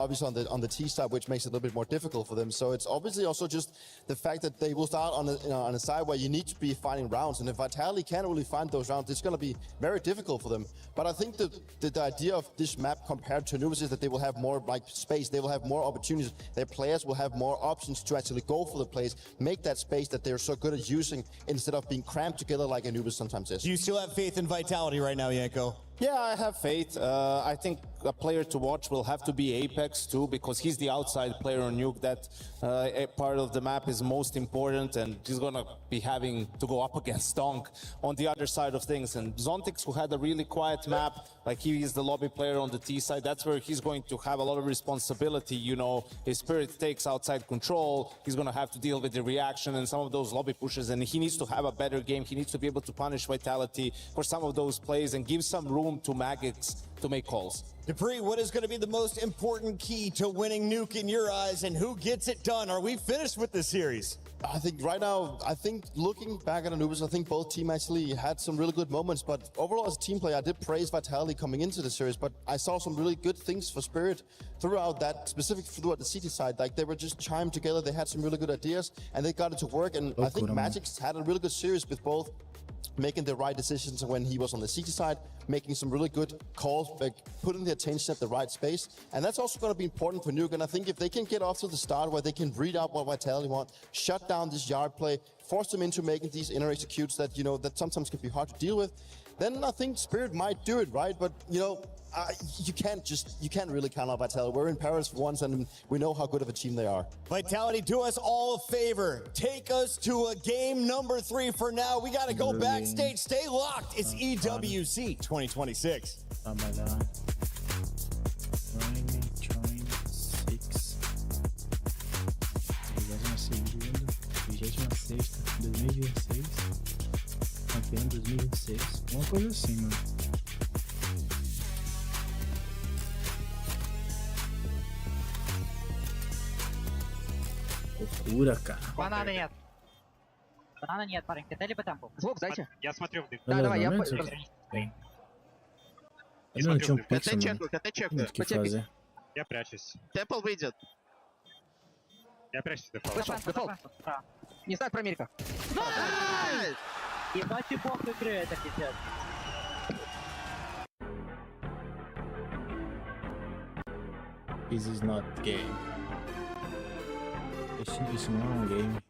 obviously on the T side, which makes it a little bit more difficult for them. So it's obviously also just the fact that they will start on a side where you need to be finding rounds, and if Vitality can't really find those rounds, it's going to be very difficult for them. But I think the idea of this map compared to Anubis is that they will have more space, they will have more opportunities, their players will have more options to actually go for the plays, make that space that they're so good at using instead of being cramped together like Anubis sometimes is. Do you still have faith in Vitality right now, Yanko? Yeah, I have faith. I think a player to watch will have to be Apex too, because he's the outside player on Nuke. That part of the map is most important, and he's gonna be having to go up against Stonk on the other side of things. And Zontix, who had a really quiet map, like he is the lobby player on the T side, that's where he's going to have a lot of responsibility. You know, his Spirit takes outside control, he's gonna have to deal with the reaction and some of those lobby pushes, and he needs to have a better game. He needs to be able to punish Vitality for some of those plays and give some room to Magix to make calls. Dupree, what is going to be the most important key to winning Nuke in your eyes, and who gets it done? Are we finished with this series? I think right now, looking back at Anubis, I think both teams actually had some really good moments, but overall as a team player, I did praise Vitality coming into the series, but I saw some really good things for Spirit throughout that, specifically throughout the CT side. Like, they were just chimed together, they had some really good ideas, and they got it to work, and I think Magix had a really good series with both making the right decisions when he was on the CT side, making some really good calls, like putting the attention at the right space. And that's also going to be important for Nuke. And I think if they can get off to the start where they can read out what Vitality want, shut down this yard play, force them into making these inner executes that, you know, that sometimes can be hard to deal with, then I think Spirit might do it, right? But, you know, you can't really count out Vitality. We're in Paris once, and we know how good of a team they are. Vitality, do us all a favor. Take us to a game number 3 for now. We got to go backstage. Stay locked. It's EWC 2026. Campeão 2026, uma coisa assim, mano. Loucura, cara. Банана нет. Банана нет, парень. Катали бы темпу. Звук, дайте. Я смотрю в дым. Да, давай, я... Eu não tinha um КТ pixel, mano. чекаю, КТ чекаю. O que fazer? Я прячусь. Темпл выйдет. Я прячусь, дефолт. Вышел, дефолт. Не знаю про Мирика. Ебать и бог игры, это пиздец. This is not game. Isso não é um game.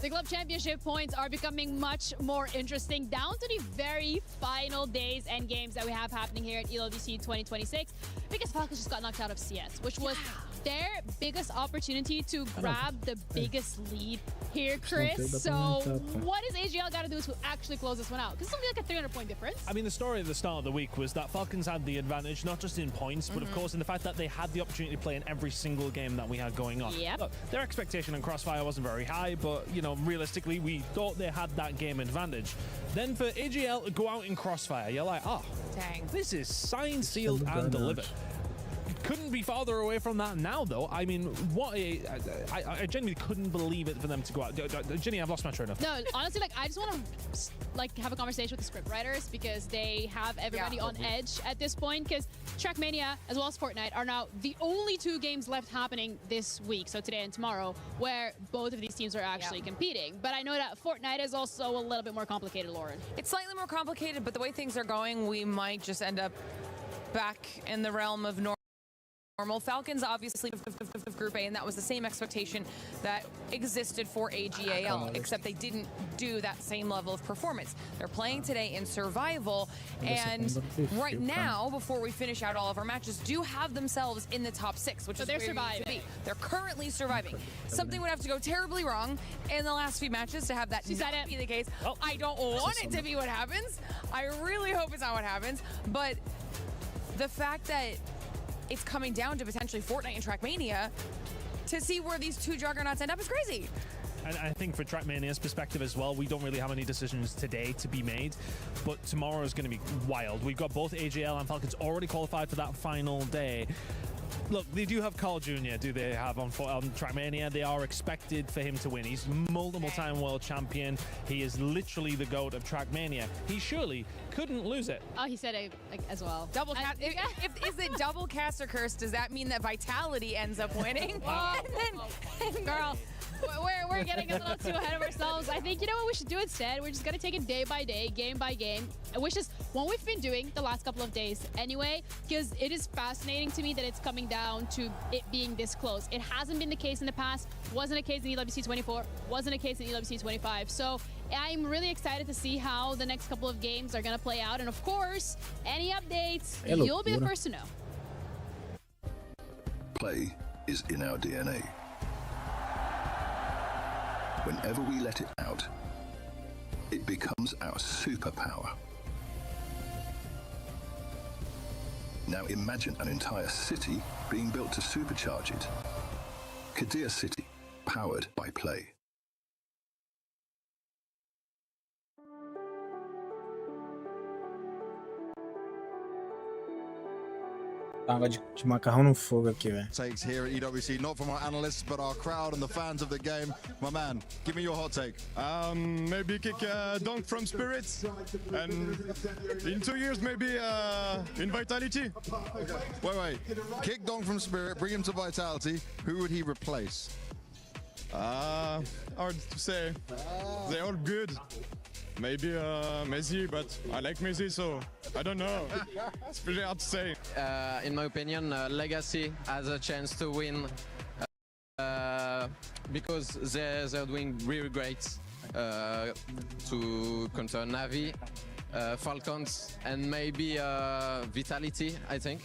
The Club Championship points are becoming much more interesting, down to the very final days and games that we have happening here at ELDC 2026, because Falcons just got knocked out of CS, which was their biggest opportunity to grab the biggest lead here, Chris. So what does AGL got to do to actually close this one out? Because it's only like a 300-point difference. I mean, the story at the start of the week was that Falcons had the advantage, not just in points, but of course in the fact that they had the opportunity to play in every single game that we had going on. Yep. Look, their expectation on Crossfire wasn't very high, but, you know, realistically, we thought they had that game advantage. Then for AGL to go out in Crossfire, you're like, oh, dang, this is signed, sealed, and delivered. Couldn't be farther away from that now, though. I mean, what I genuinely couldn't believe it for them to go out. Jenny, I've lost my train of thought. No, honestly, like, I just want to like have a conversation with the script writers, because they have everybody on edge at this point, because Trackmania as well as Fortnite are now the only 2 games left happening this week, so today and tomorrow, where both of these teams are actually competing. But I know that Fortnite is also a little bit more complicated, Lauren. It's slightly more complicated, but the way things are going, we might just end up back in the realm of normal. Falcons obviously Group A, and that was the same expectation that existed for AGAL, except they didn't do that same level of performance. They're playing today in survival, and right now, before we finish out all of our matches, do have themselves in the top 6, which is where they need to be. They're currently surviving. Something would have to go terribly wrong in the last few matches to have that not be the case. I don't want it to be what happens. I really hope it's not what happens, but the fact that it's coming down to potentially Fortnite and Trackmania to see where these 2 juggernauts end up is crazy. And I think for Trackmania's perspective as well, we don't really have any decisions today to be made, but tomorrow is going to be wild. We've got both AGL and Falcons already qualified for that final day. Look, they do have Carl Jr., do they have on Trackmania? They are expected for him to win. He's multiple-time world champion. He is literally the GOAT of Trackmania. He surely couldn't lose it. Oh, he said it like, as well. Double cast. Is it double cast or curse? Does that mean that Vitality ends up winning? Girl, we're getting a little too ahead of ourselves. I think, you know what we should do instead? We're just going to take it day by day, game by game, which is what we've been doing the last couple of days anyway, because it is fascinating to me that it's coming down to it being this close. It hasn't been the case in the past, wasn't a case in EWC 24, wasn't a case in EWC 25. So I'm really excited to see how the next couple of games are going to play out. And of course, any updates, you'll be the first to know. Play is in our DNA. Whenever we let it out, it becomes our superpower. Now imagine an entire city being built to supercharge it. Kadir City, powered by Play. Água de macarrão no fogo aqui, velho. Takes here at EWC, not from our analysts, but our crowd and the fans of the game. My man, give me your hot take. Maybe kick Dunk from Spirits, and in 2 years maybe in Vitality. Wait. Kick Dong from Spirit, bring him to Vitality. Who would he replace? Hard to say. They're all good. Maybe Messi, but I like Messi, so I don't know. It's pretty hard to say. In my opinion, Legacy has a chance to win because they're doing really great to counter Navi, Falcons, and maybe Vitality, I think.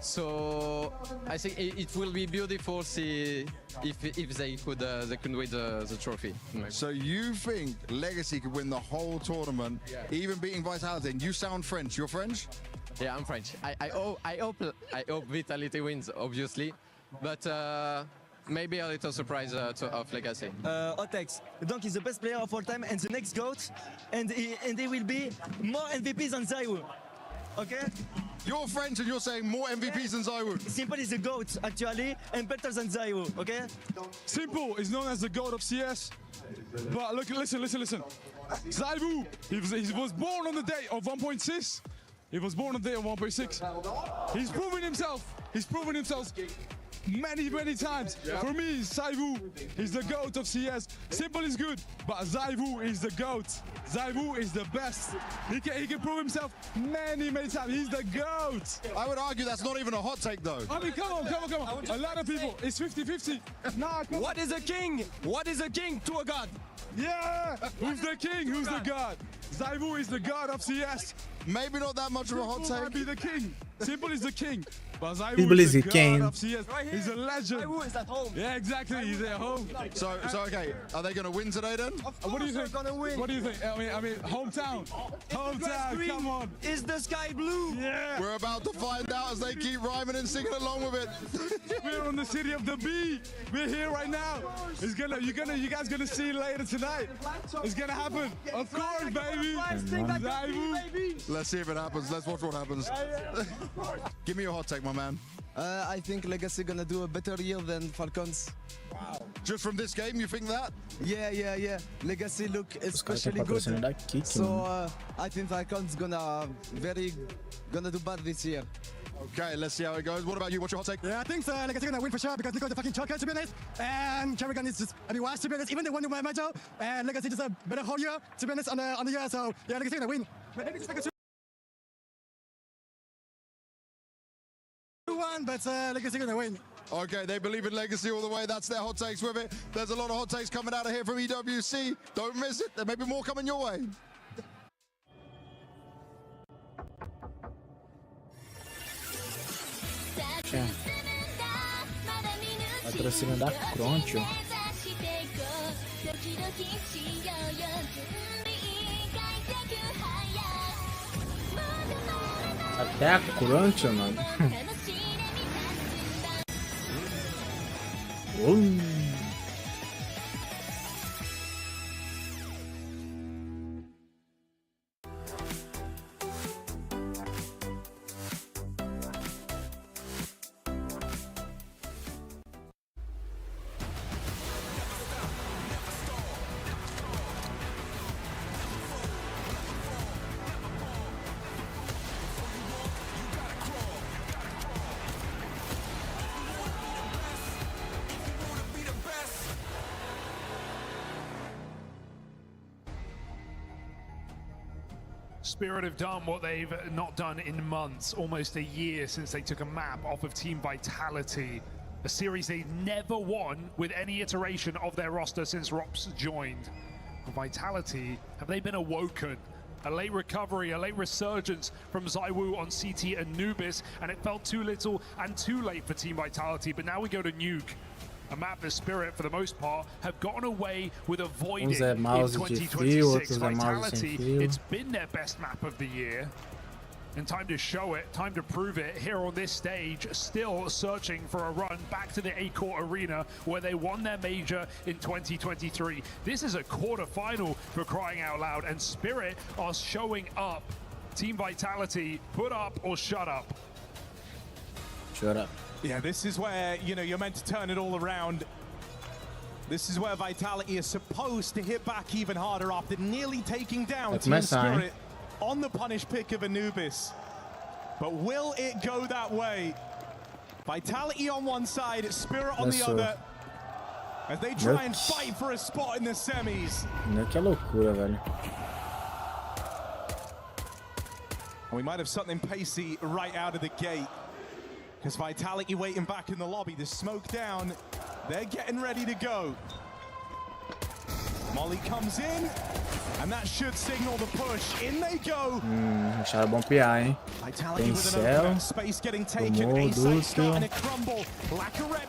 So I think it will be beautiful see if they could win the trophy. So you think Legacy could win the whole tournament, even beating Vitality? And you sound French. You're French? Yeah, I'm French. I hope Vitality wins, obviously, but maybe a little surprise of Legacy. Otex, Dunk is the best player of all time and the next GOAT, and he will be more MVPs than Zaiwu. Okay? You're French and you're saying more MVPs than Zaiwu. Simple is the GOAT, actually, and better than Zaiwu, okay? Simple is known as the god of CS. But look, listen. Zaiwu, he was born on the day of 1.6. He was born on the day of 1.6. He's proven himself. Many times. For me, Zaiwu is the GOAT of CS. Simple is good, but Zaiwu is the GOAT. Zaiwu is the best. He can prove himself many times. He's the GOAT. I would argue that's not even a hot take, though. I mean, come on. A lot of people, it's 50-50. What is a king? What is a king to a god? Yeah! Who's the king? Who's the god? Zaiwu is the god of CS. Maybe not that much of a hot take. Might be the king. Simple is the king. But Simple is the king. He's a legend. Zaiwu is at home. Yeah, exactly. He's at home. So okay. Are they going to win today then? What do you think? What do you think? I mean, hometown. Come on. Is the sky blue? Yeah. We're about to find out as they keep rhyming and singing along with it. We're on the city of the bee. We're here right now. You guys gonna see it later tonight. It's gonna happen. Of course, baby. Let's see if it happens. Let's watch what happens. Give me your hot take, my man. I think Legacy gonna do a better year than Falcons. Wow. Just from this game, you think that? Yeah. Legacy look especially good. So I think Falcons gonna do bad this year. Okay, let's see how it goes. What about you? What's your hot take? Yeah, I think Legacy gonna win for sure because they got the fucking choker, to be honest. And Kerrigan is just, watch, to be honest, even they won the major. And Legacy just a better whole year, to be honest, on the year. So yeah, Legacy gonna win. Maybe it's like a 2-1, but Legacy gonna win. Okay, they believe in Legacy all the way. That's their hot takes with it. There's a lot of hot takes coming out of here from EWC. Don't miss it. There may be more coming your way. Patrocínio da Croncho. Até a Croncho, mano. Spirit have done what they've not done in months, almost a year since they took a map off of Team Vitality, a series they've never won with any iteration of their roster since Rops joined. Vitality, have they been awoken? A late recovery, a late resurgence from ZywOo on CT Anubis, and it felt too little and too late for Team Vitality, but now we go to Nuke. A map that Spirit, for the most part, have gotten away with avoiding in 2026. Vitality, it's been their best map of the year. And time to show it, time to prove it here on this stage, still searching for a run back to the A-Court Arena where they won their major in 2023. This is a quarterfinal for crying out loud, and Spirit are showing up. Team Vitality, put up or shut up. Shut up. Yeah, this is where, you know, you're meant to turn it all around. This is where Vitality is supposed to hit back even harder after nearly taking down Team Spirit on the punish pick of Anubis. But will it go that way? Vitality on one side, Spirit on the other, as they try and fight for a spot in the semis. Que loucura, velho. We might have something pacey right out of the gate. Because Vitality waiting back in the lobby, the smoke down, they're getting ready to go. Molly comes in, and that should signal the push. In they go. Acharam bom PA, hein? Tem céu, tomou dúzio,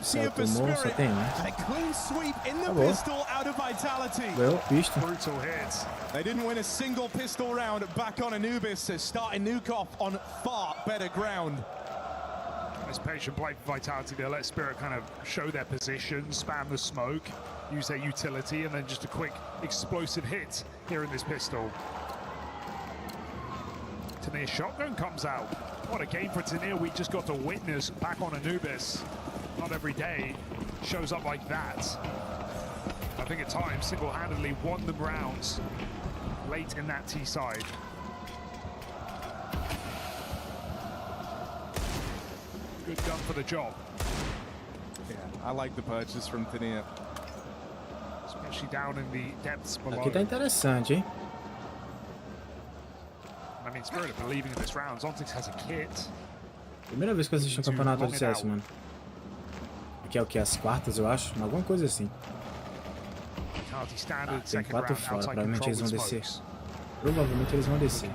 céu tomou, só tem um. Acabou. Pistol. Brutal hits. They didn't win a single pistol round back on Anubis, so starting Nuke off on far better ground. Nice patient play for Vitality. They'll let Spirit kind of show their position, spam the smoke, use their utility, and then just a quick explosive hit here in this pistol. Tanir shotgun comes out. What a game for Tanir we just got to witness back on Anubis. Not every day shows up like that. I think at times single-handedly won them rounds late in that T side. Good gun for the job. Yeah, I like the purchase from Tanir. Especially down in the depths below. Aqui tá interessante, hein? I mean, Spirit are believing in this round. Zontix has a kit. Primeira vez que eu assisti um campeonato de CS, mano. Aqui é o que? As quartas, eu acho? Alguma coisa assim. Tem 4 fora, provavelmente eles vão descer. Provavelmente eles vão descer.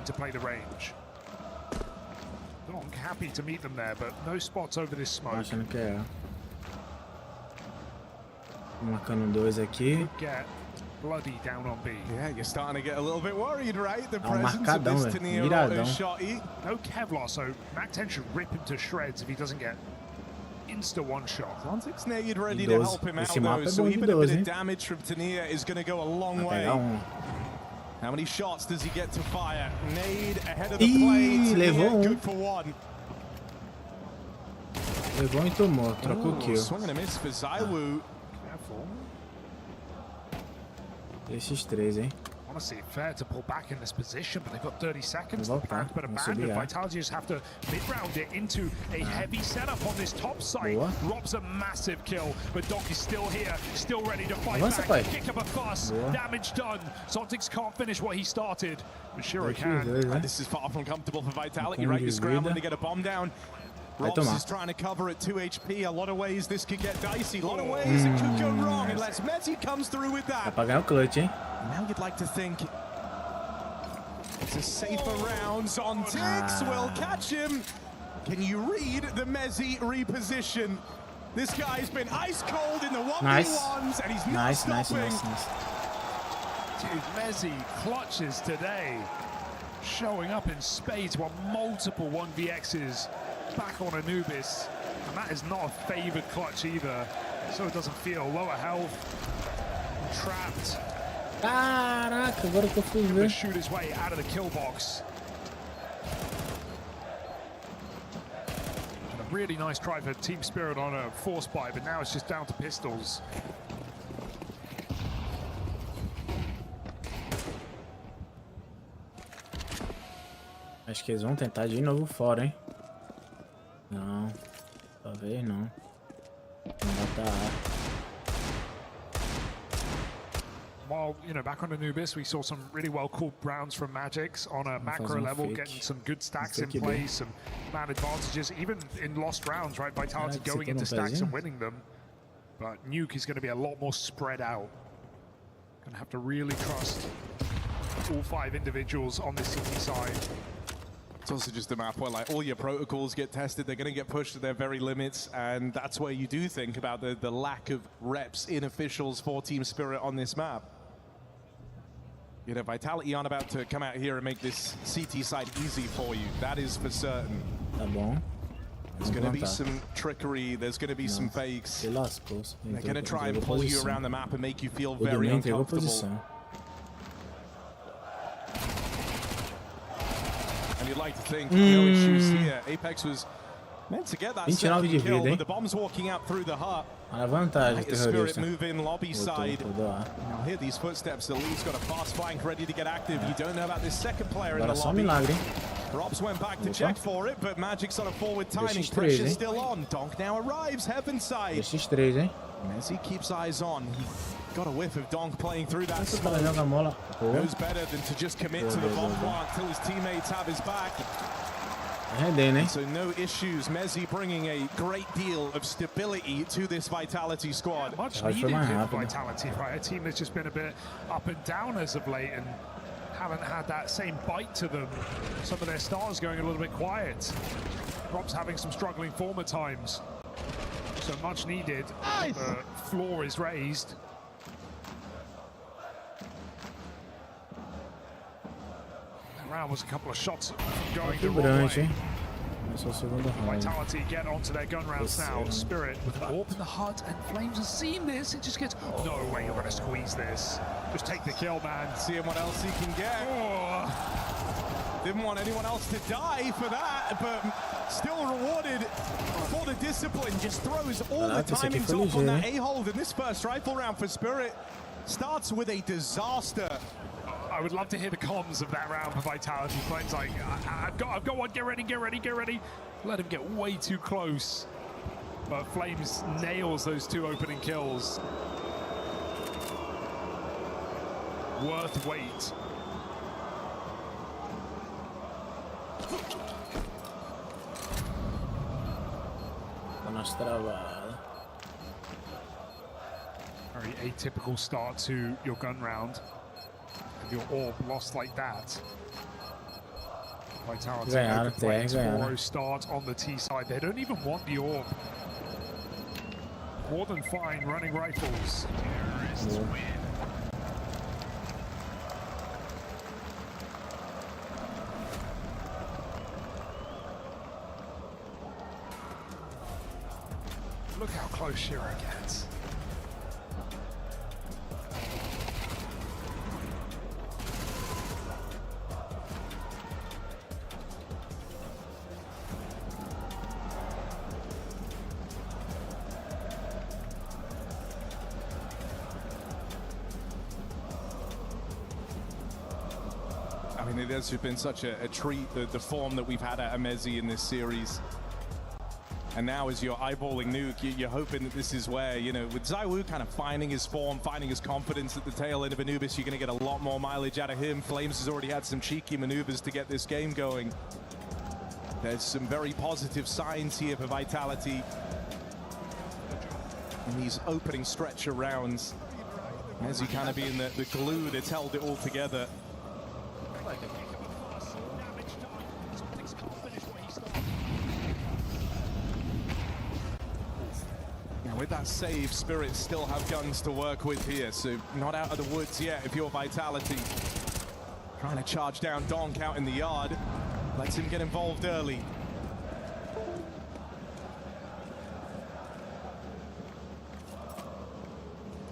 Happy to meet them there, but no spots over this smoke. Achando que é. Marcando 2 aqui. Get bloody down on B. Yeah, you're starting to get a little bit worried, right? The presence of this Tanir auto shotty. No Kevlar, so Mac-10 should rip him to shreds if he doesn't get insta one shot. Zontix Nade ready to help him out though, so even a bit of damage from Tanir is going to go a long way. How many shots does he get to fire? Nade ahead of the play. Levou good for one. Levou e tomou, trocou o kill. Swing and a miss for ZywOo. Careful. Esses 3, hein? Honestly, fair to pull back in this position, but they've got 30 seconds to plan, but abandoned. Vitality just have to mid-round it into a heavy setup on this top site. Rob's a massive kill, but Donkey's still here, still ready to fight back. Kick up a fuss, damage done. Zontix can't finish what he started, but Shiro can. This is far from comfortable for Vitality, right? You're scrambling to get a bomb down. Robs is trying to cover at 2 HP. A lot of ways this could get dicey. A lot of ways it could go wrong unless Messi comes through with that. Vai pagar o clutch, hein? Now you'd like to think it's a safer round. Zontix will catch him. Can you read the Messi reposition? This guy's been ice cold in the 1v1s and he's not stopping. Dude, Messi clutches today. Showing up in spades while multiple 1vx's back on Anubis, and that is not a favored clutch either, so it doesn't feel. Lower health, trapped. Caraca, agora que eu fui ver. Shoot his way out of the kill box. And a really nice try for Team Spirit on a force buy, but now it's just down to pistols. Acho que eles vão tentar de novo fora, hein? Não, talvez não. Vamos botar A. while, you know, back on Anubis, we saw some really well-called rounds from Magix on a macro level, getting some good stacks in place, some man advantages, even in lost rounds, right? Vitality going into stacks and winning them. But Nuke is going to be a lot more spread out. Going to have to really trust all 5 individuals on the city side. It's also just a map where like all your protocols get tested, they're going to get pushed to their very limits, and that's where you do think about the lack of reps in officials for Team Spirit on this map. You know, Vitality aren't about to come out here and make this CT side easy for you. That is for certain. There's going to be some trickery, there's going to be some fakes. They're going to try and pull you around the map and make you feel very uncomfortable. And you'd like to think, no issues here. Apex was meant to get that second kill, but the bomb's walking out through the hut. Spirit move in lobby side. Now hear these footsteps. The lead's got a fast flank ready to get active. You don't know about this second player in the lobby. Robs went back to check for it, but Magic's on a forward timing. Pressure still on. Donk now arrives, heaven side. Messi keeps eyes on. He got a whiff of Donk playing through that smoke. Knows better than to just commit to the bomb plant until his teammates have his back. So no issues. Messi bringing a great deal of stability to this Vitality squad. Much needed Vitality, right? A team that's just been a bit up and down as of late and haven't had that same bite to them. Some of their stars going a little bit quiet. Rob's having some struggling form at times. So much needed. Nice. The floor is raised. That round was a couple of shots from going the wrong way. Vitality get onto their gun rounds now. Spirit with an AWP in the hut, and Flames has seen this. It just gets, no way you're going to squeeze this. Just take the kill, man. Seeing what else he can get. Didn't want anyone else to die for that, but still rewarded for the discipline. Just throws all the timings off on that A-hold in this first rifle round for Spirit. Starts with a disaster. I would love to hear the comms of that round for Vitality. Flames like, I've got one, get ready, get ready, get ready. Let him get way too close. But Flames nails those 2 opening kills. Worth wait. Very atypical start to your gun round. Your AWP lost like that. Vitality open flames, 4-0 start on the T side. They don't even want the AWP. More than fine running rifles. Look how close Shiro gets. I mean, it has been such a treat, the form that we've had at Amezi in this series. And now as you're eyeballing Nuke, you're hoping that this is where, you know, with Zywoo kind of finding his form, finding his confidence at the tail end of Anubis, you're going to get a lot more mileage out of him. Flames has already had some cheeky maneuvers to get this game going. There's some very positive signs here for Vitality in these opening stretch of rounds. Mezi kind of being the glue that's held it all together. Now with that save, Spirit still have guns to work with here, so not out of the woods yet if you're Vitality. Trying to charge down Donk out in the yard. Lets him get involved early.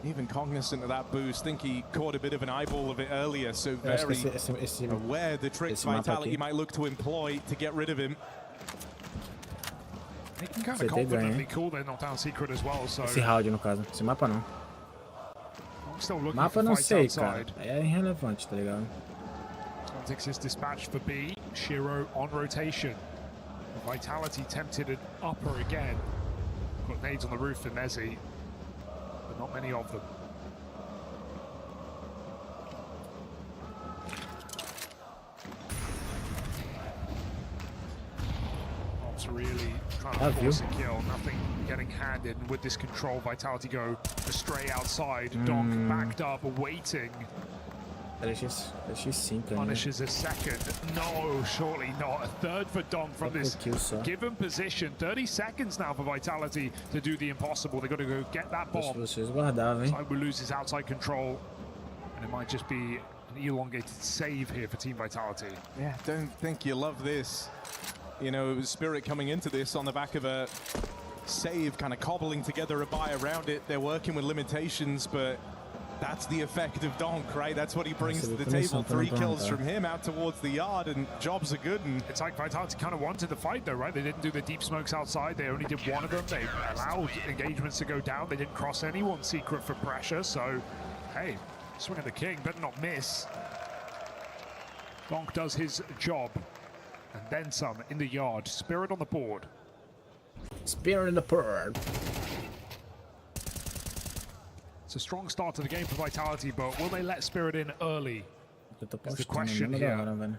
Even cognizant of that boost, think he caught a bit of an eyeball of it earlier, so very aware the tricks Vitality might look to employ to get rid of him. They can kind of confidently call their knockdown secret as well, so... Esse round, no caso. Esse mapa não. Mapa não sei, cara. É irrelevante, tá ligado? Tactics is dispatched for B. Shiro on rotation. Vitality tempted an upper again. Got nades on the roof for Mezi. Not many of them. really trying to force a kill. Nothing getting handed. And with this control, Vitality go astray outside. Donk backed up, waiting. Punishes a second. No, surely not. A third for Donk from this given position. 30 seconds now for Vitality to do the impossible. They've got to go get that bomb. Cyber loses outside control. And it might just be an elongated save here for Team Vitality. Yeah, don't think you love this. You know, it was Spirit coming into this on the back of a save, kind of cobbling together a buy around it. They're working with limitations, but that's the effect of Donk, right? That's what he brings to the table. 3 kills from him out towards the yard, and jobs are good. And it's like Vitality kind of wanted the fight, though, right? They didn't do the deep smokes outside. They only did one of them. They allowed engagements to go down. They didn't cross anyone secret for pressure. So, hey, swing of the king, better not miss. Donk does his job, and then some in the yard. Spirit on the board. Spirit in the board. It's a strong start to the game for Vitality, but will they let Spirit in early? That's the question here.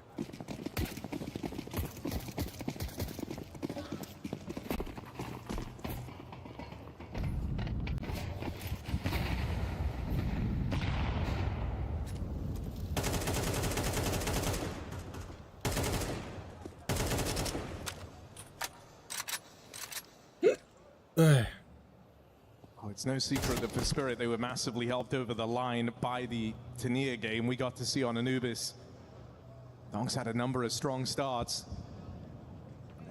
It's no secret that for Spirit they were massively helped over the line by the Tania game we got to see on Anubis. Donk's had a number of strong starts.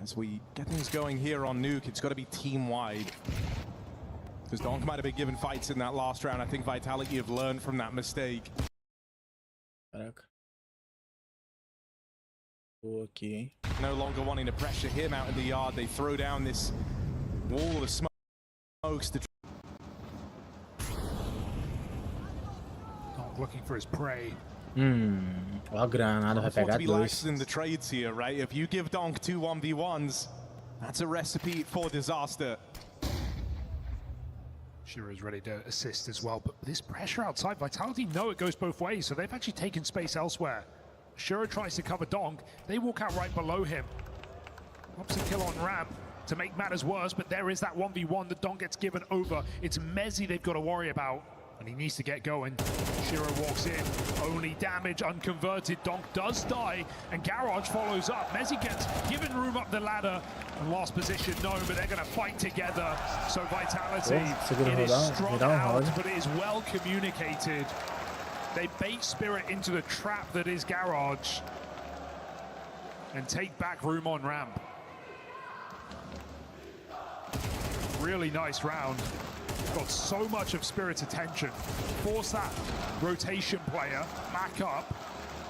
As we get things going here on Nuke, it's got to be team-wide. Because Donk might have been given fights in that last round. I think Vitality have learned from that mistake. Okay. No longer wanting to pressure him out in the yard, they throw down this wall of smokes to looking for his prey. Ó a granada vai pegar dois. In the trades here, right? If you give Donk 2 1v1s, that's a recipe for disaster. Shira is ready to assist as well, but this pressure outside, Vitality know it goes both ways, so they've actually taken space elsewhere. Shira tries to cover Donk. They walk out right below him. Pops a kill on ramp to make matters worse, but there is that 1v1 that Donk gets given over. It's Mezzi they've got to worry about. And he needs to get going. Shiro walks in, only damage, unconverted. Donk does die, and Garage follows up. Mezzi gets given room up the ladder. And last position, no, but they're going to fight together. So Vitality, it is strong out, but it is well communicated. They bait Spirit into the trap that is Garage and take back room on ramp. Really nice round. Got so much of Spirit's attention. Force that rotation player back up,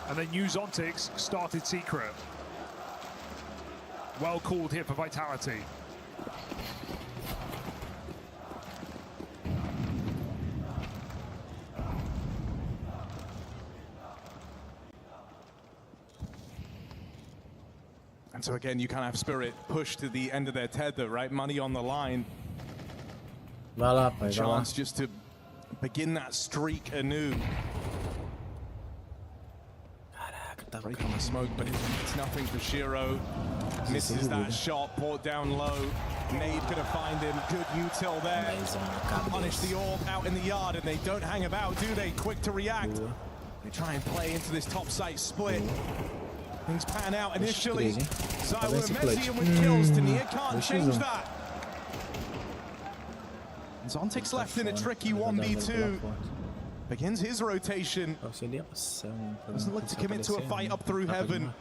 and then use Zontix started secret. Well called here for Vitality. And so again, you kind of have Spirit push to the end of their tether, right? Money on the line. Vai lá, pai, vai lá. Chance just to begin that streak anew. Breaking the smoke, but it's nothing for Shiro. Misses that shot, brought down low. Nade gonna find him. Good util there. Punish the orb out in the yard, and they don't hang about, do they? Quick to react. They try and play into this top site split. Things pan out initially. Zyler and Messian with kills. Tania can't change that. Zontix left in a tricky 1v2. Begins his rotation. Doesn't look to commit to a fight up through heaven.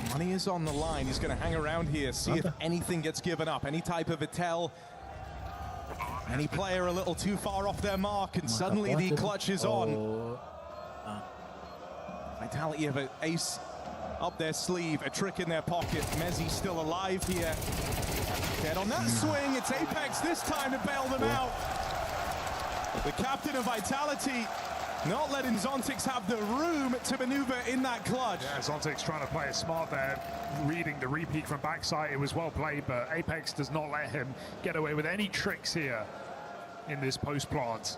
Money is on the line. He's going to hang around here, see if anything gets given up. Any type of a tell. Any player a little too far off their mark, and suddenly the clutch is on. Vitality have an ace up their sleeve, a trick in their pocket. Mezzi still alive here. Get on that swing. It's Apex this time to bail them out. The captain of Vitality not letting Zontix have the room to maneuver in that clutch. Yeah, Zontix trying to play it smart there, reading the repeat from backside. It was well played, but Apex does not let him get away with any tricks here in this post plant.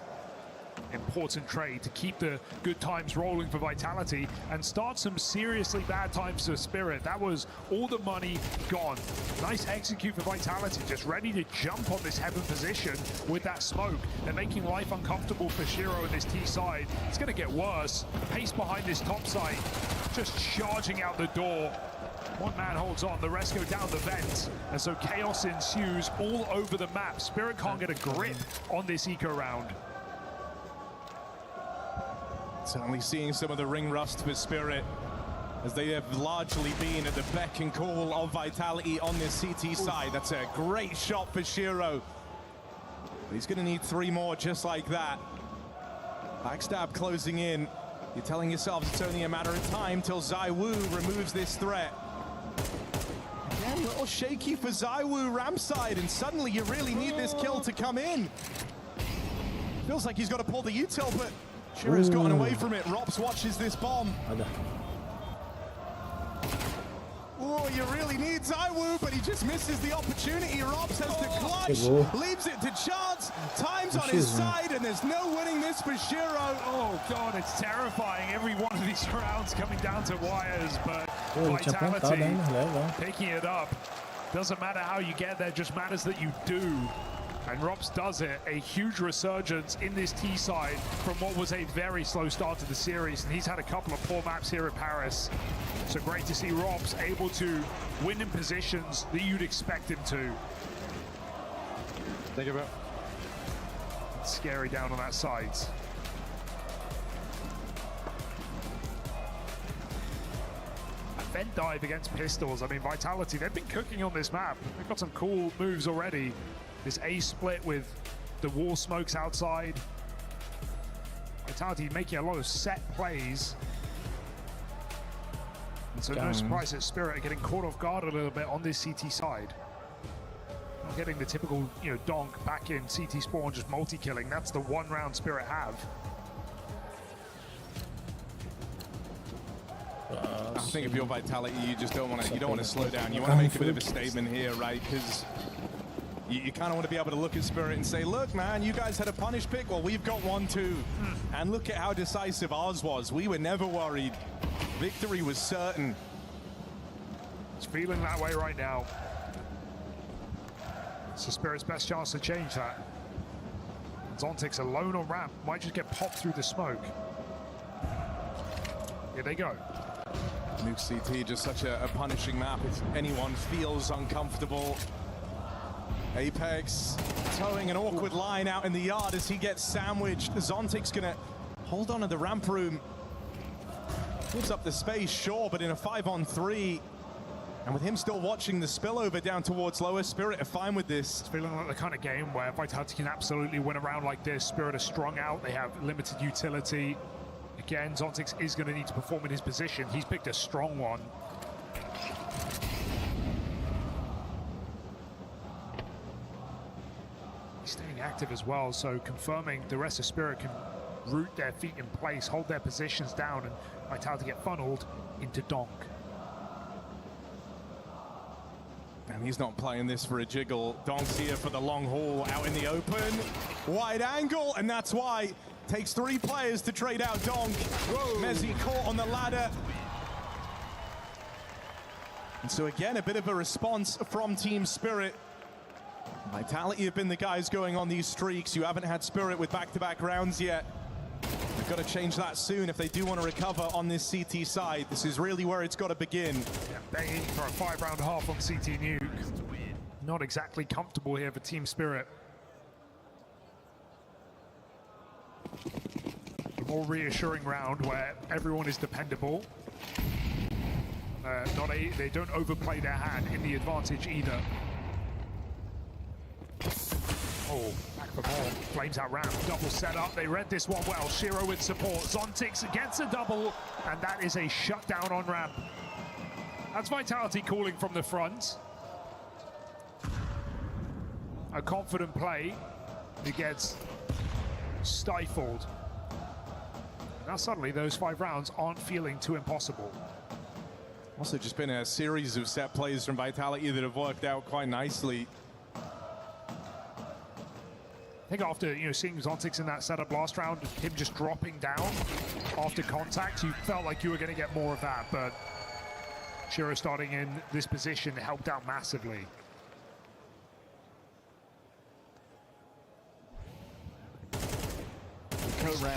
Important trade to keep the good times rolling for Vitality and start some seriously bad times for Spirit. That was all the money gone. Nice execute for Vitality, just ready to jump on this heaven position with that smoke. They're making life uncomfortable for Shiro in this T side. It's going to get worse. Pace behind this top side, just charging out the door. One man holds on, the rest go down the vent, and so chaos ensues all over the map. Spirit can't get a grip on this eco round. Certainly seeing some of the ring rust for Spirit, as they have largely been at the beck and call of Vitality on this CT side. That's a great shot for Shiro. He's going to need 3 more just like that. Backstab closing in. You're telling yourselves it's only a matter of time till ZywOo removes this threat. Again, a little shaky for ZywOo ramp side, and suddenly you really need this kill to come in. Feels like he's got to pull the util, but Shiro's gotten away from it. Rops watches this bomb. Oh, you really need ZywOo, but he just misses the opportunity. Rops has the clutch, leaves it to chance. Time's on his side, and there's no winning this for Shiro. Oh God, it's terrifying. Every one of these rounds coming down to wires, but Vitality picking it up. Doesn't matter how you get there, just matters that you do. And Rops does it. A huge resurgence in this T side from what was a very slow start to the series, and he's had a couple of poor maps here at Paris. So great to see Rops able to win in positions that you'd expect him to. Thank you, bro. Scary down on that side. A vent dive against pistols. I mean, Vitality, they've been cooking on this map. They've got some cool moves already. This A split with the wall smokes outside. Vitality making a lot of set plays. And so no surprise that Spirit are getting caught off guard a little bit on this CT side. Not getting the typical, donk back in CT spawn, just multi-killing. That's the one round Spirit have. I think if you're Vitality, you just don't want to slow down. You want to make a bit of a statement here, right? Because you kind of want to be able to look at Spirit and say, look, man, you guys had a punish pick. Well, we've got one too. And look at how decisive ours was. We were never worried. Victory was certain. It's feeling that way right now. It's the Spirit's best chance to change that. Zontic's alone on ramp. Might just get popped through the smoke. Here they go. Nuke CT, just such a punishing map. If anyone feels uncomfortable, Apex towing an awkward line out in the yard as he gets sandwiched. Zontic's gonna hold on to the ramp room. Gives up the space, sure, but in a 5-on-3. And with him still watching the spillover down towards lower, Spirit are fine with this. It's feeling like the kind of game where Vitality can absolutely win a round like this. Spirit are strung out, they have limited utility. Again, Zontix is going to need to perform in his position. He's picked a strong one. He's staying active as well, so confirming the rest of Spirit can root their feet in place, hold their positions down, and Vitality get funneled into donk. And he's not playing this for a jiggle. Donk's here for the long haul, out in the open. Wide angle, and that's why. Takes 3 players to trade out Donk. Mezzi caught on the ladder. And so again, a bit of a response from Team Spirit. Vitality have been the guys going on these streaks. You haven't had Spirit with back-to-back rounds yet. They've got to change that soon if they do want to recover on this CT side. This is really where it's got to begin. Yeah, banging for a 5-round half on CT Nuke. Not exactly comfortable here for Team Spirit. A more reassuring round where everyone is dependable. They don't overplay their hand in the advantage either. Oh, back for more. Flames out ramp, double setup. They read this one well. Shiro with support. Zontix gets a double, and that is a shutdown on ramp. That's Vitality calling from the front. A confident play. He gets stifled. Now suddenly those 5 rounds aren't feeling too impossible. Also just been a series of set plays from Vitality that have worked out quite nicely. think after seeing Zontix in that setup last round, him just dropping down after contact, you felt like you were going to get more of that. But Shiro starting in this position helped out massively.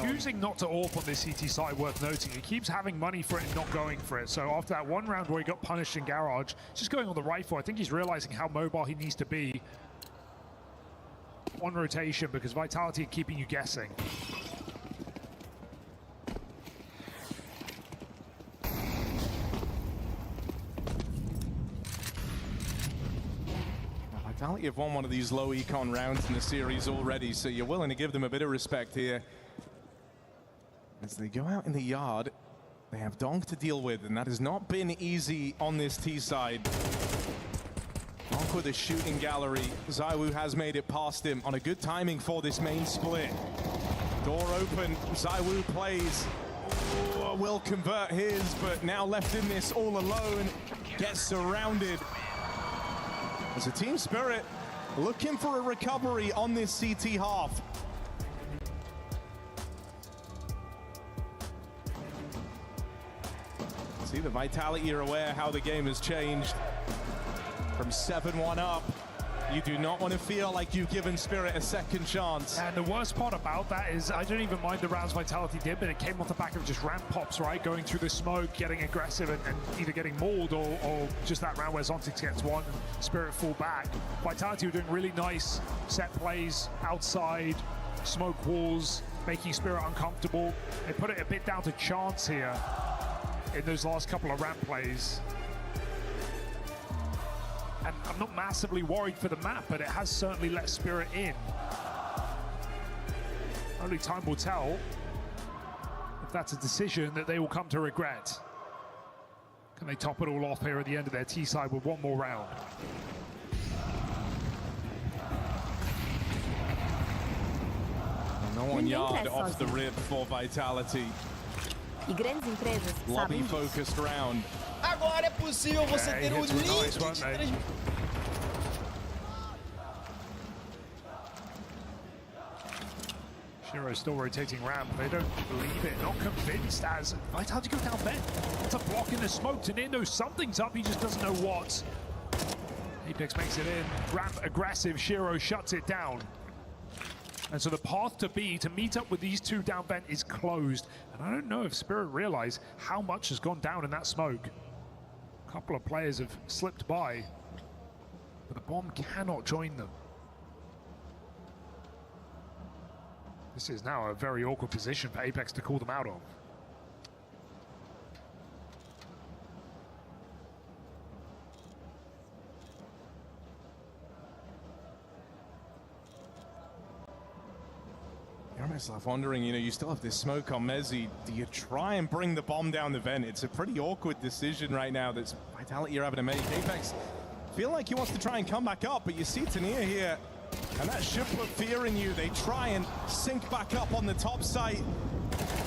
Choosing not to AWP on this CT side worth noting. He keeps having money for it and not going for it. So after that one round where he got punished in Garage, just going on the rifle, I think he's realizing how mobile he needs to be on rotation because Vitality are keeping you guessing. Vitality have won one of these low econ rounds in the series already, so you're willing to give them a bit of respect here. As they go out in the yard, they have Donk to deal with, and that has not been easy on this T side. Donk with a shooting gallery. ZywOo has made it past him on a good timing for this main split. Door open, ZywOo plays. Ooh, will convert his, but now left in this all alone, gets surrounded. As a Team Spirit looking for a recovery on this CT half. See, the Vitality are aware how the game has changed. From 7-1 up, you do not want to feel like you've given Spirit a second chance. And the worst part about that is I don't even mind the rounds Vitality did, but it came off the back of just ramp pops, right? Going through the smoke, getting aggressive, and either getting mauled or just that round where Zontix gets one and Spirit fall back. Vitality were doing really nice set plays outside, smoke walls, making Spirit uncomfortable. They put it a bit down to chance here in those last couple of ramp plays. And I'm not massively worried for the map, but it has certainly let Spirit in. Only time will tell if that's a decision that they will come to regret. Can they top it all off here at the end of their T side with one more round? No 1 yard off the rip for Vitality. Lobby focused round. Agora é possível você ter o link de transmissão. Shiro still rotating ramp. They don't believe it, not convinced as Vitality go down vent. It's a block in the smoke. Tenindo, something's up, he just doesn't know what. Apex makes it in. Ramp aggressive, Shiro shuts it down. And so the path to B, to meet up with these two down vent, is closed. And I don't know if Spirit realize how much has gone down in that smoke. A couple of players have slipped by, but the bomb cannot join them. This is now a very awkward position for Apex to call them out of. You're almost left wondering, you still have this smoke on Mezzi. Do you try and bring the bomb down the vent? It's a pretty awkward decision right now that Vitality are having to make. Apex feel like he wants to try and come back up, but you see Tania here, and that should put fear in you. They try and sink back up on the top site,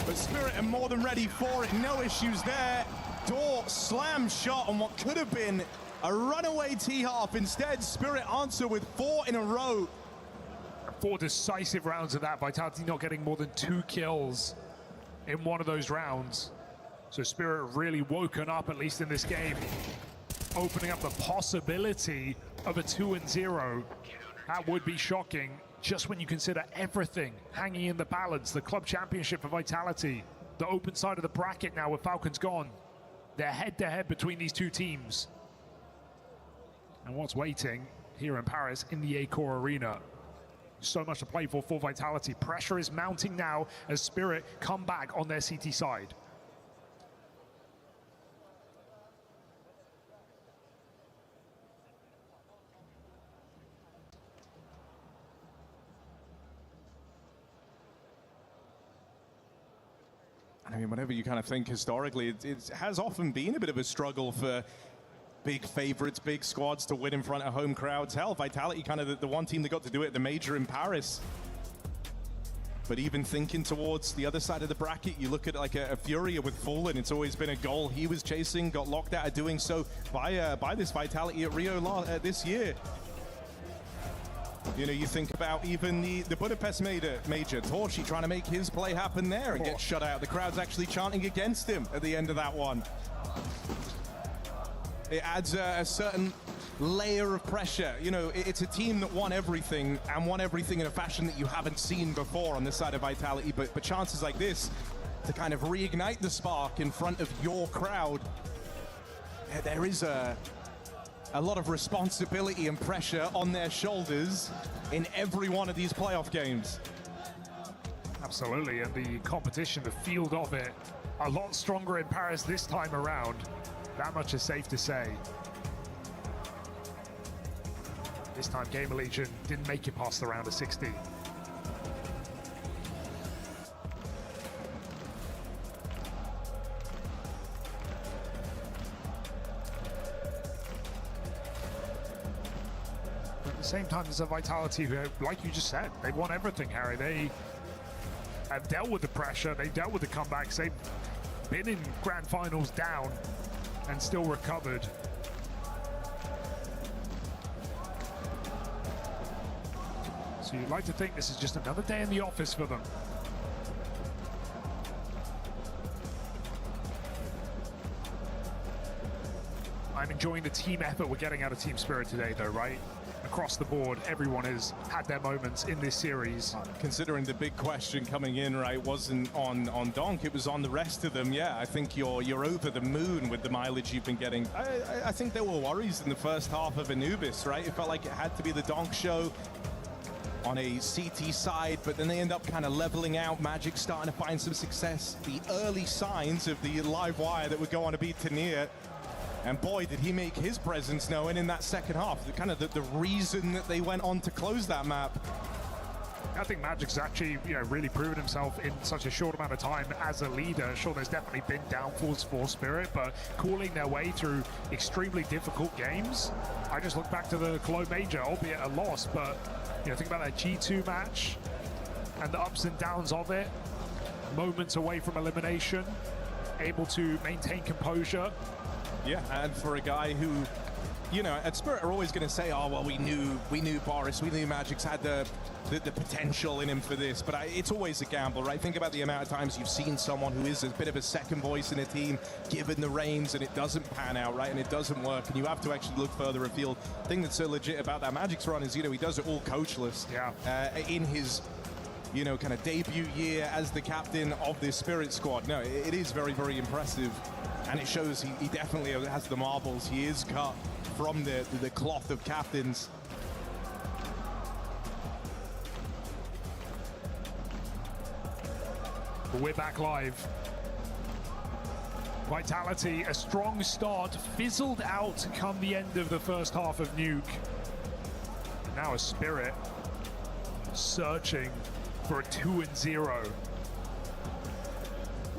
but Spirit are more than ready for it. No issues there. Door slam shot on what could have been a runaway T-half. Instead, Spirit answer with 4 in a row. 4 decisive rounds of that. Vitality not getting more than 2 kills in one of those rounds. So Spirit really woken up, at least in this game, opening up the possibility of a 2-0. That would be shocking, just when you consider everything hanging in the balance. The club championship for Vitality, the open side of the bracket now with Falcons gone. They're head-to-head between these two teams. And what's waiting here in Paris in the Accor Arena? So much to play for Vitality. Pressure is mounting now as Spirit come back on their CT side. I mean, whatever you kind of think historically, it has often been a bit of a struggle for big favorites, big squads to win in front of home crowds. Hell, Vitality kind of the one team that got to do it at the major in Paris. But even thinking towards the other side of the bracket, you look at like a Furia with Fallen, it's always been a goal he was chasing, got locked out of doing so by this Vitality at Rio this year. You know, you think about even the Budapest major, Torshi trying to make his play happen there and get shut out. The crowd's actually chanting against him at the end of that one. It adds a certain layer of pressure. You know, it's a team that won everything and won everything in a fashion that you haven't seen before on this side of Vitality, but chances like this to kind of reignite the spark in front of your crowd, there is a lot of responsibility and pressure on their shoulders in every one of these playoff games. Absolutely, and the competition, the field of it, a lot stronger in Paris this time around. That much is safe to say. This time, Gamer Legion didn't make it past the round of 16. At the same time, there's a Vitality who, like you just said, they've won everything, Harry. They have dealt with the pressure, they've dealt with the comebacks, they've been in grand finals down and still recovered. So you'd like to think this is just another day in the office for them. I'm enjoying the team effort we're getting out of Team Spirit today, though, right? Across the board, everyone has had their moments in this series. Considering the big question coming in, right, wasn't on Donk, it was on the rest of them. Yeah, I think you're over the moon with the mileage you've been getting. I think there were worries in the first half of Anubis, right? It felt like it had to be the Donk show on a CT side, but then they end up kind of leveling out. Magic starting to find some success. The early signs of the live wire that would go on to beat Tania. And boy, did he make his presence known in that second half. The reason that they went on to close that map. I think Magic's actually, really proven himself in such a short amount of time as a leader. Sure, there's definitely been downfalls for Spirit, but calling their way through extremely difficult games. I just look back to the Cologne Major, albeit a loss, but think about that G2 match and the ups and downs of it. Moments away from elimination, able to maintain composure. Yeah, and for a guy who, at Spirit are always going to say, oh, well, we knew Boris, we knew Magic's had the potential in him for this, but it's always a gamble, right? Think about the amount of times you've seen someone who is a bit of a second voice in a team given the reins and it doesn't pan out, right? And it doesn't work, and you have to actually look further afield. The thing that's so legit about that Magic's run is, he does it all coachless. Yeah. In his kind of debut year as the captain of this Spirit squad. No, it is very, very impressive. And it shows he definitely has the marbles. He is cut from the cloth of captains. We're back live. Vitality, a strong start, fizzled out come the end of the first half of Nuke. Now a Spirit searching for a 2-0.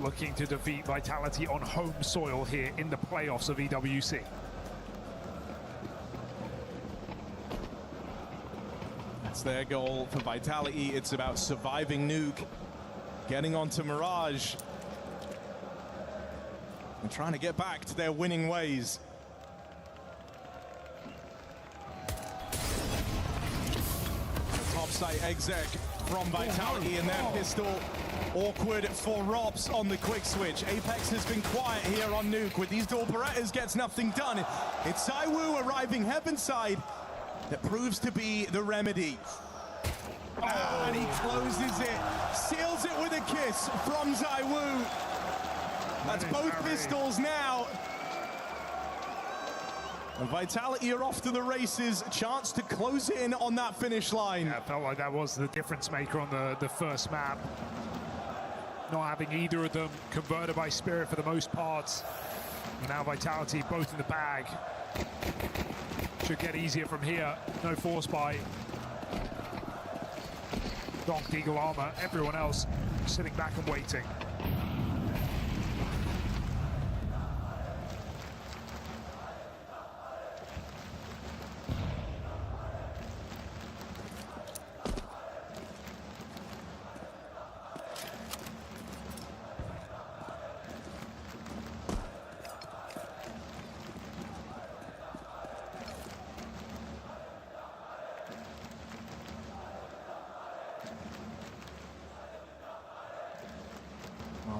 Looking to defeat Vitality on home soil here in the playoffs of EWC. That's their goal for Vitality. It's about surviving Nuke, getting onto Mirage, and trying to get back to their winning ways. Top site exec from Vitality in their pistol. Awkward for Robs on the quick switch. Apex has been quiet here on Nuke. With these dual Berettas, gets nothing done. It's Zaiwu arriving heaven side. That proves to be the remedy. Oh, and he closes it. Seals it with a kiss from Zaiwu. That's both pistols now. And Vitality are off to the races. Chance to close in on that finish line. Yeah, it felt like that was the difference maker on the first map. Not having either of them converted by Spirit for the most part. And now Vitality both in the bag. Should get easier from here. No force buy. Donk, Eagle Armor, everyone else sitting back and waiting.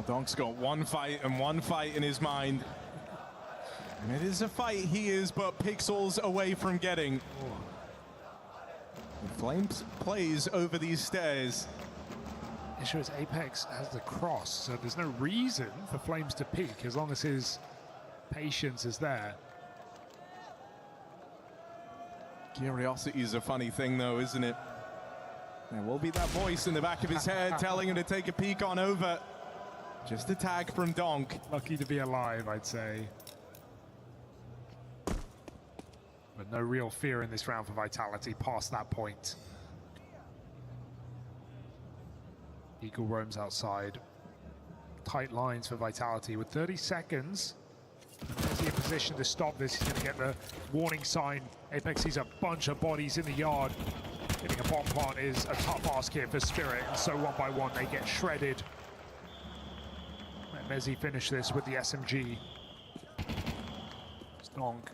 Well, Donk's got one fight in his mind. And it is a fight he is but pixels away from getting. Flames plays over these stairs. Issue is Apex has the cross, so there's no reason for Flames to peek as long as his patience is there. Curiosity is a funny thing though, isn't it? There will be that voice in the back of his head telling him to take a peek on over. Just a tag from Donk. Lucky to be alive, I'd say. But no real fear in this round for Vitality past that point. Eagle roams outside. Tight lines for Vitality with 30 seconds. Is he in position to stop this? He's going to get the warning sign. Apex sees a bunch of bodies in the yard. Getting a bomb plant is a tough ask here for Spirit, and so one by one they get shredded. And Mezzi finish this with the SMG. Stonk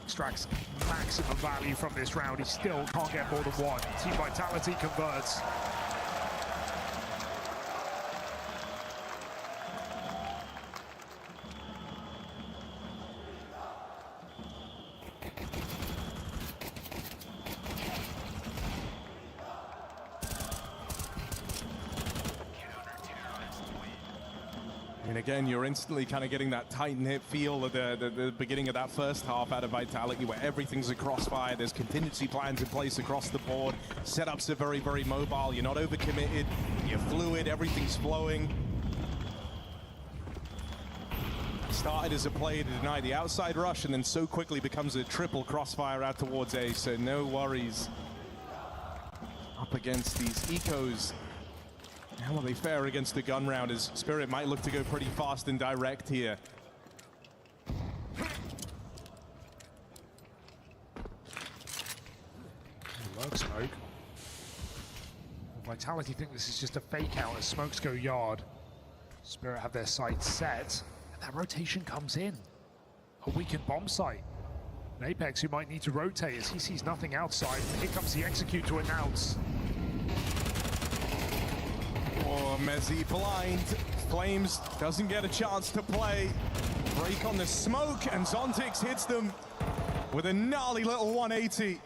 extracts maximum value from this round. He still can't get more than one. Team Vitality converts. And again, you're instantly kind of getting that tight-knit feel at the beginning of that first half out of Vitality, where everything's a crossfire. There's contingency plans in place across the board. Setups are very, very mobile. You're not overcommitted. You're fluid. Everything's flowing. Started as a player to deny the outside rush, and then so quickly becomes a triple crossfire out towards A, so no worries. Up against these ecos. How will they fare against the gun round, as Spirit might look to go pretty fast and direct here. Lurk smoke. Well, Vitality think this is just a fake out as smokes go yard. Spirit have their sights set, and that rotation comes in. A weakened bomb site. And Apex, who might need to rotate as he sees nothing outside. And here comes the execute to announce. Oh, Mezzi blind. Flames doesn't get a chance to play. Break on the smoke, and Zontix hits them with a gnarly little 180.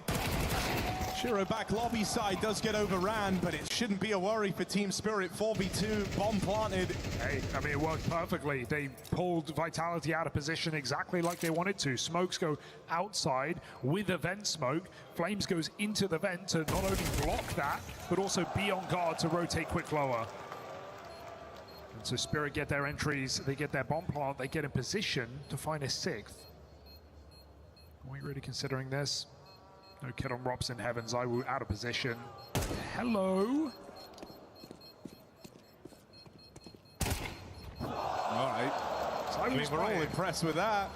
Shiro back lobby side does get overran, but it shouldn't be a worry for Team Spirit. 4v2, bomb planted. Hey, I mean, it worked perfectly. They pulled Vitality out of position exactly like they wanted to. Smokes go outside with a vent smoke. Flames goes into the vent to not only block that, but also be on guard to rotate quick lower. And so Spirit get their entries, they get their bomb plant, they get in position to find a sixth. Are we really considering this? No kid on Robson Heavens, I will out of position. Hello? All right. I mean, we're all impressed with that.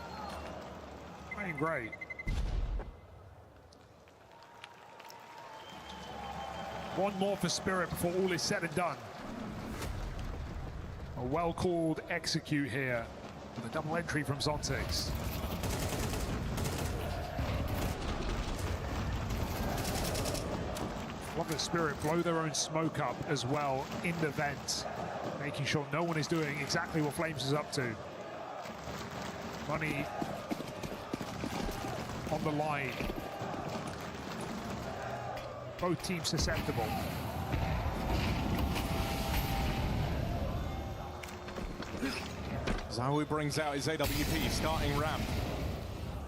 Playing great. One more for Spirit before all is said and done. A well-called execute here with a double entry from Zontix. Love that Spirit blow their own smoke up as well in the vent, making sure no one is doing exactly what Flames is up to. Money on the line. Both teams susceptible. Zawi brings out his AWP, starting ramp.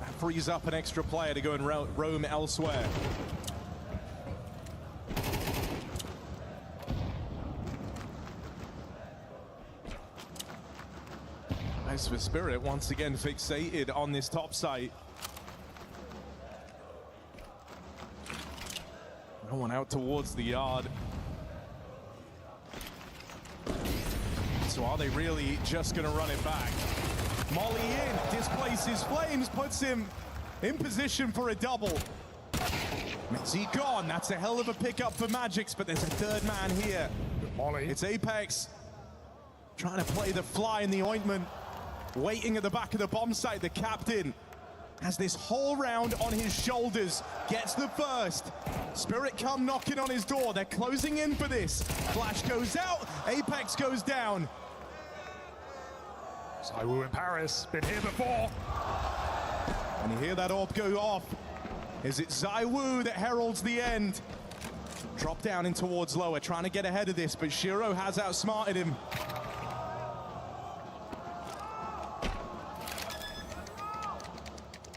That frees up an extra player to go and roam elsewhere. Nice for Spirit, once again fixated on this top site. No one out towards the yard. So are they really just going to run it back? Molly in, displaces Flames, puts him in position for a double. Mezzi gone, that's a hell of a pickup for Magix, but there's a third man here. Molly. It's Apex trying to play the fly in the ointment. Waiting at the back of the bomb site, the captain has this whole round on his shoulders, gets the first. Spirit come knocking on his door, they're closing in for this. Flash goes out, Apex goes down. ZywOo in Paris, been here before. And you hear that orb go off. Is it ZywOo that heralds the end? Drop down in towards lower, trying to get ahead of this, but Shiro has outsmarted him.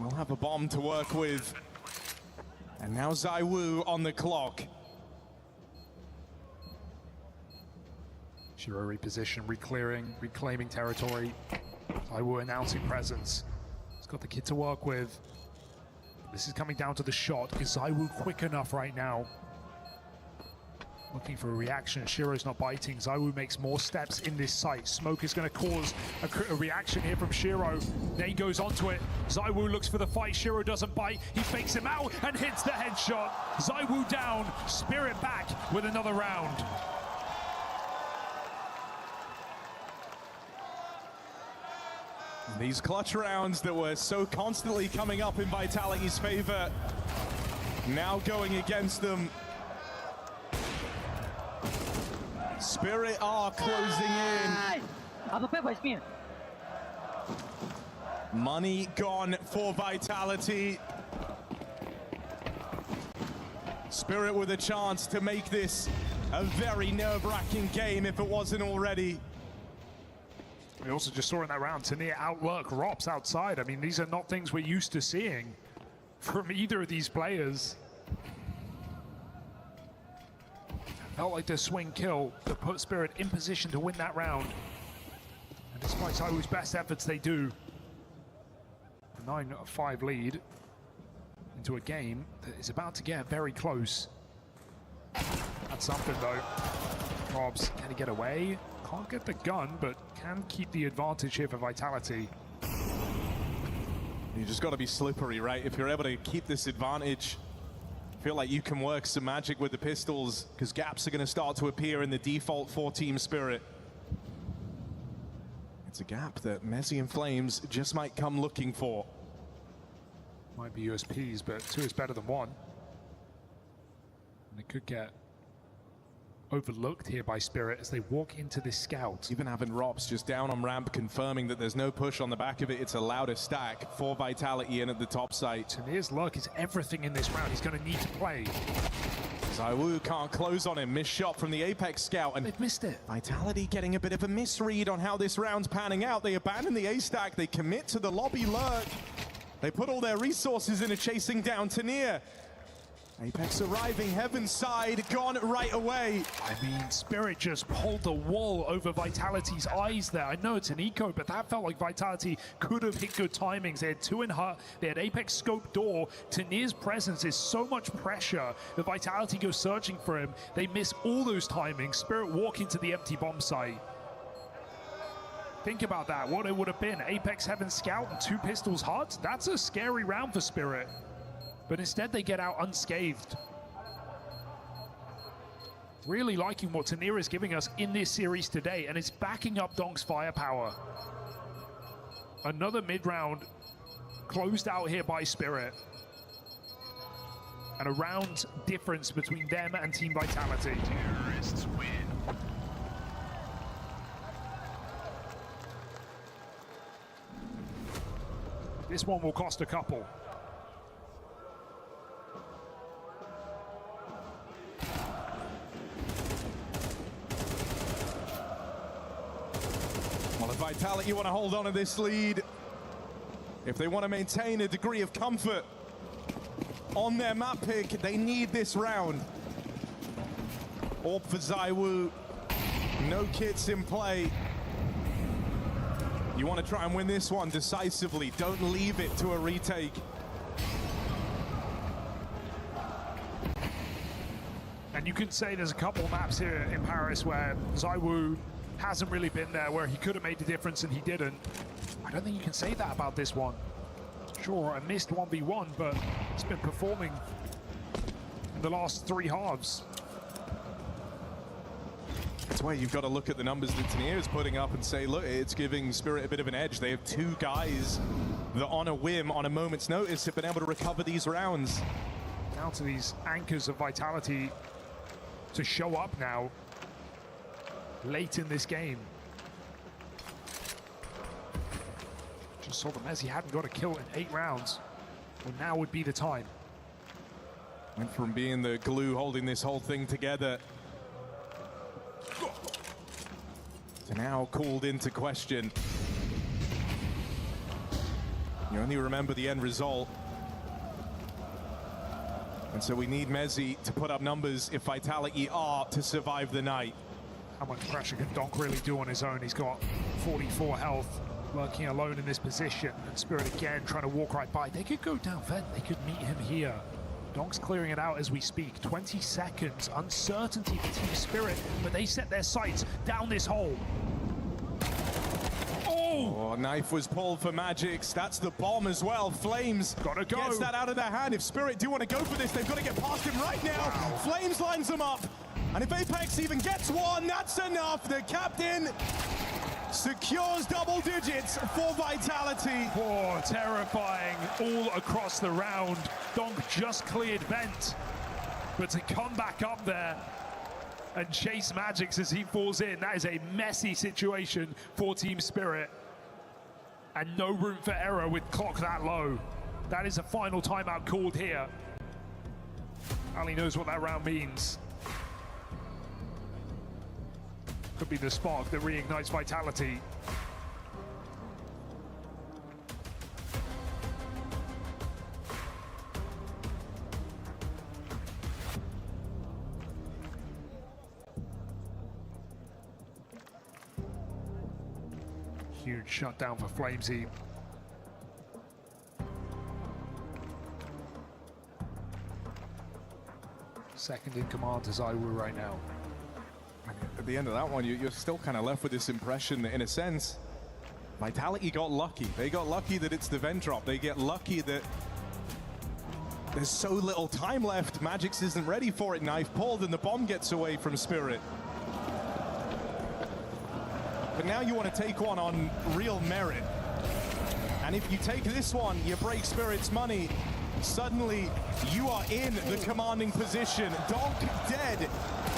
We'll have a bomb to work with. And now ZywOo on the clock. Shiro reposition, reclearing, reclaiming territory. ZywOo announcing presence. He's got the kid to work with. This is coming down to the shot. Is ZywOo quick enough right now? Looking for a reaction. Shiro's not biting. ZywOo makes more steps in this site. Smoke is going to cause a reaction here from Shiro. Nate goes onto it. ZywOo looks for the fight. Shiro doesn't bite. He fakes him out and hits the headshot. ZywOo down. Spirit back with another round. These clutch rounds that were so constantly coming up in Vitality's favor, now going against them. Spirit are closing in. Money gone for Vitality. Spirit with a chance to make this a very nerve-wracking game if it wasn't already. We also just saw in that round, Tania outwork Rops outside. I mean, these are not things we're used to seeing from either of these players. Felt like the swing kill that put Spirit in position to win that round. And despite ZywOo's best efforts, they do. A 9-5 lead into a game that is about to get very close. That's something though. Robs, can he get away? Can't get the gun, but can keep the advantage here for Vitality. You just got to be slippery, right? If you're able to keep this advantage, feel like you can work some magic with the pistols, because gaps are going to start to appear in the default for Team Spirit. It's a gap that Messi and Flames just might come looking for. Might be USPs, but 2 is better than 1. And it could get overlooked here by Spirit as they walk into this scout. Even having Rops just down on ramp, confirming that there's no push on the back of it. It's allowed a stack for Vitality in at the top site. Tania's luck is everything in this round. He's going to need to play. ZywOo can't close on him. Missed shot from the Apex scout, and they've missed it. Vitality getting a bit of a misread on how this round's panning out. They abandon the A stack. They commit to the lobby lurk. They put all their resources into chasing down Tania. Apex arriving, Heaven's side, gone right away. I mean, Spirit just pulled the wall over Vitality's eyes there. I know it's an eco, but that felt like Vitality could have hit good timings. They had 2 in hut, they had Apex scope door. Tania's presence is so much pressure that Vitality goes searching for him. They miss all those timings. Spirit walk into the empty bomb site. Think about that, what it would have been. Apex Heaven Scout and 2 pistols hut. That's a scary round for Spirit. But instead they get out unscathed. Really liking what Tania is giving us in this series today, and it's backing up Donk's firepower. Another mid-round closed out here by Spirit. And a round difference between them and Team Vitality. Terrorists win. This one will cost a couple. Well, if Vitality want to hold on to this lead, if they want to maintain a degree of comfort on their map pick, they need this round. Orb for ZywOo, no kits in play. You want to try and win this one decisively. Don't leave it to a retake. And you can say there's a couple maps here in Paris where ZywOo hasn't really been there, where he could have made the difference and he didn't. I don't think you can say that about this one. Sure, a missed 1v1, but he's been performing in the last 3 halves. That's why you've got to look at the numbers that Tania is putting up and say, look, it's giving Spirit a bit of an edge. They have 2 guys that on a whim, on a moment's notice, have been able to recover these rounds. Down to these anchors of Vitality to show up now late in this game. Just saw that Messi hadn't got a kill in 8 rounds. Well, now would be the time. Went from being the glue holding this whole thing together to now called into question. You only remember the end result. And so we need Messi to put up numbers if Vitality are to survive the night. How much pressure can Donk really do on his own? He's got 44 health, working alone in this position. And Spirit again trying to walk right by. They could go down vent. They could meet him here. Donk's clearing it out as we speak. 20 seconds, uncertainty for Team Spirit, but they set their sights down this hole. Oh, knife was pulled for Magix. That's the bomb as well. Flames gotta go. Gets that out of their hand. If Spirit do want to go for this, they've got to get past him right now. Wow. Flames lines them up. And if Apex even gets one, that's enough. The captain secures double digits for Vitality. Oh, terrifying all across the round. Donk just cleared vent. But to come back up there and chase Magix as he falls in, that is a messy situation for Team Spirit. And no room for error with clock that low. That is a final timeout called here. Ali knows what that round means. Could be the spark that reignites Vitality. Huge shutdown for Flamesy. Second in command to Zaiwu right now. At the end of that one, you're still kind of left with this impression that, in a sense, Vitality got lucky. They got lucky that it's the vent drop. They get lucky that there's so little time left. Magix isn't ready for it. Knife pulled, and the bomb gets away from Spirit. But now you want to take one on real merit. And if you take this one, you break Spirit's money. Suddenly, you are in the commanding position. Donk dead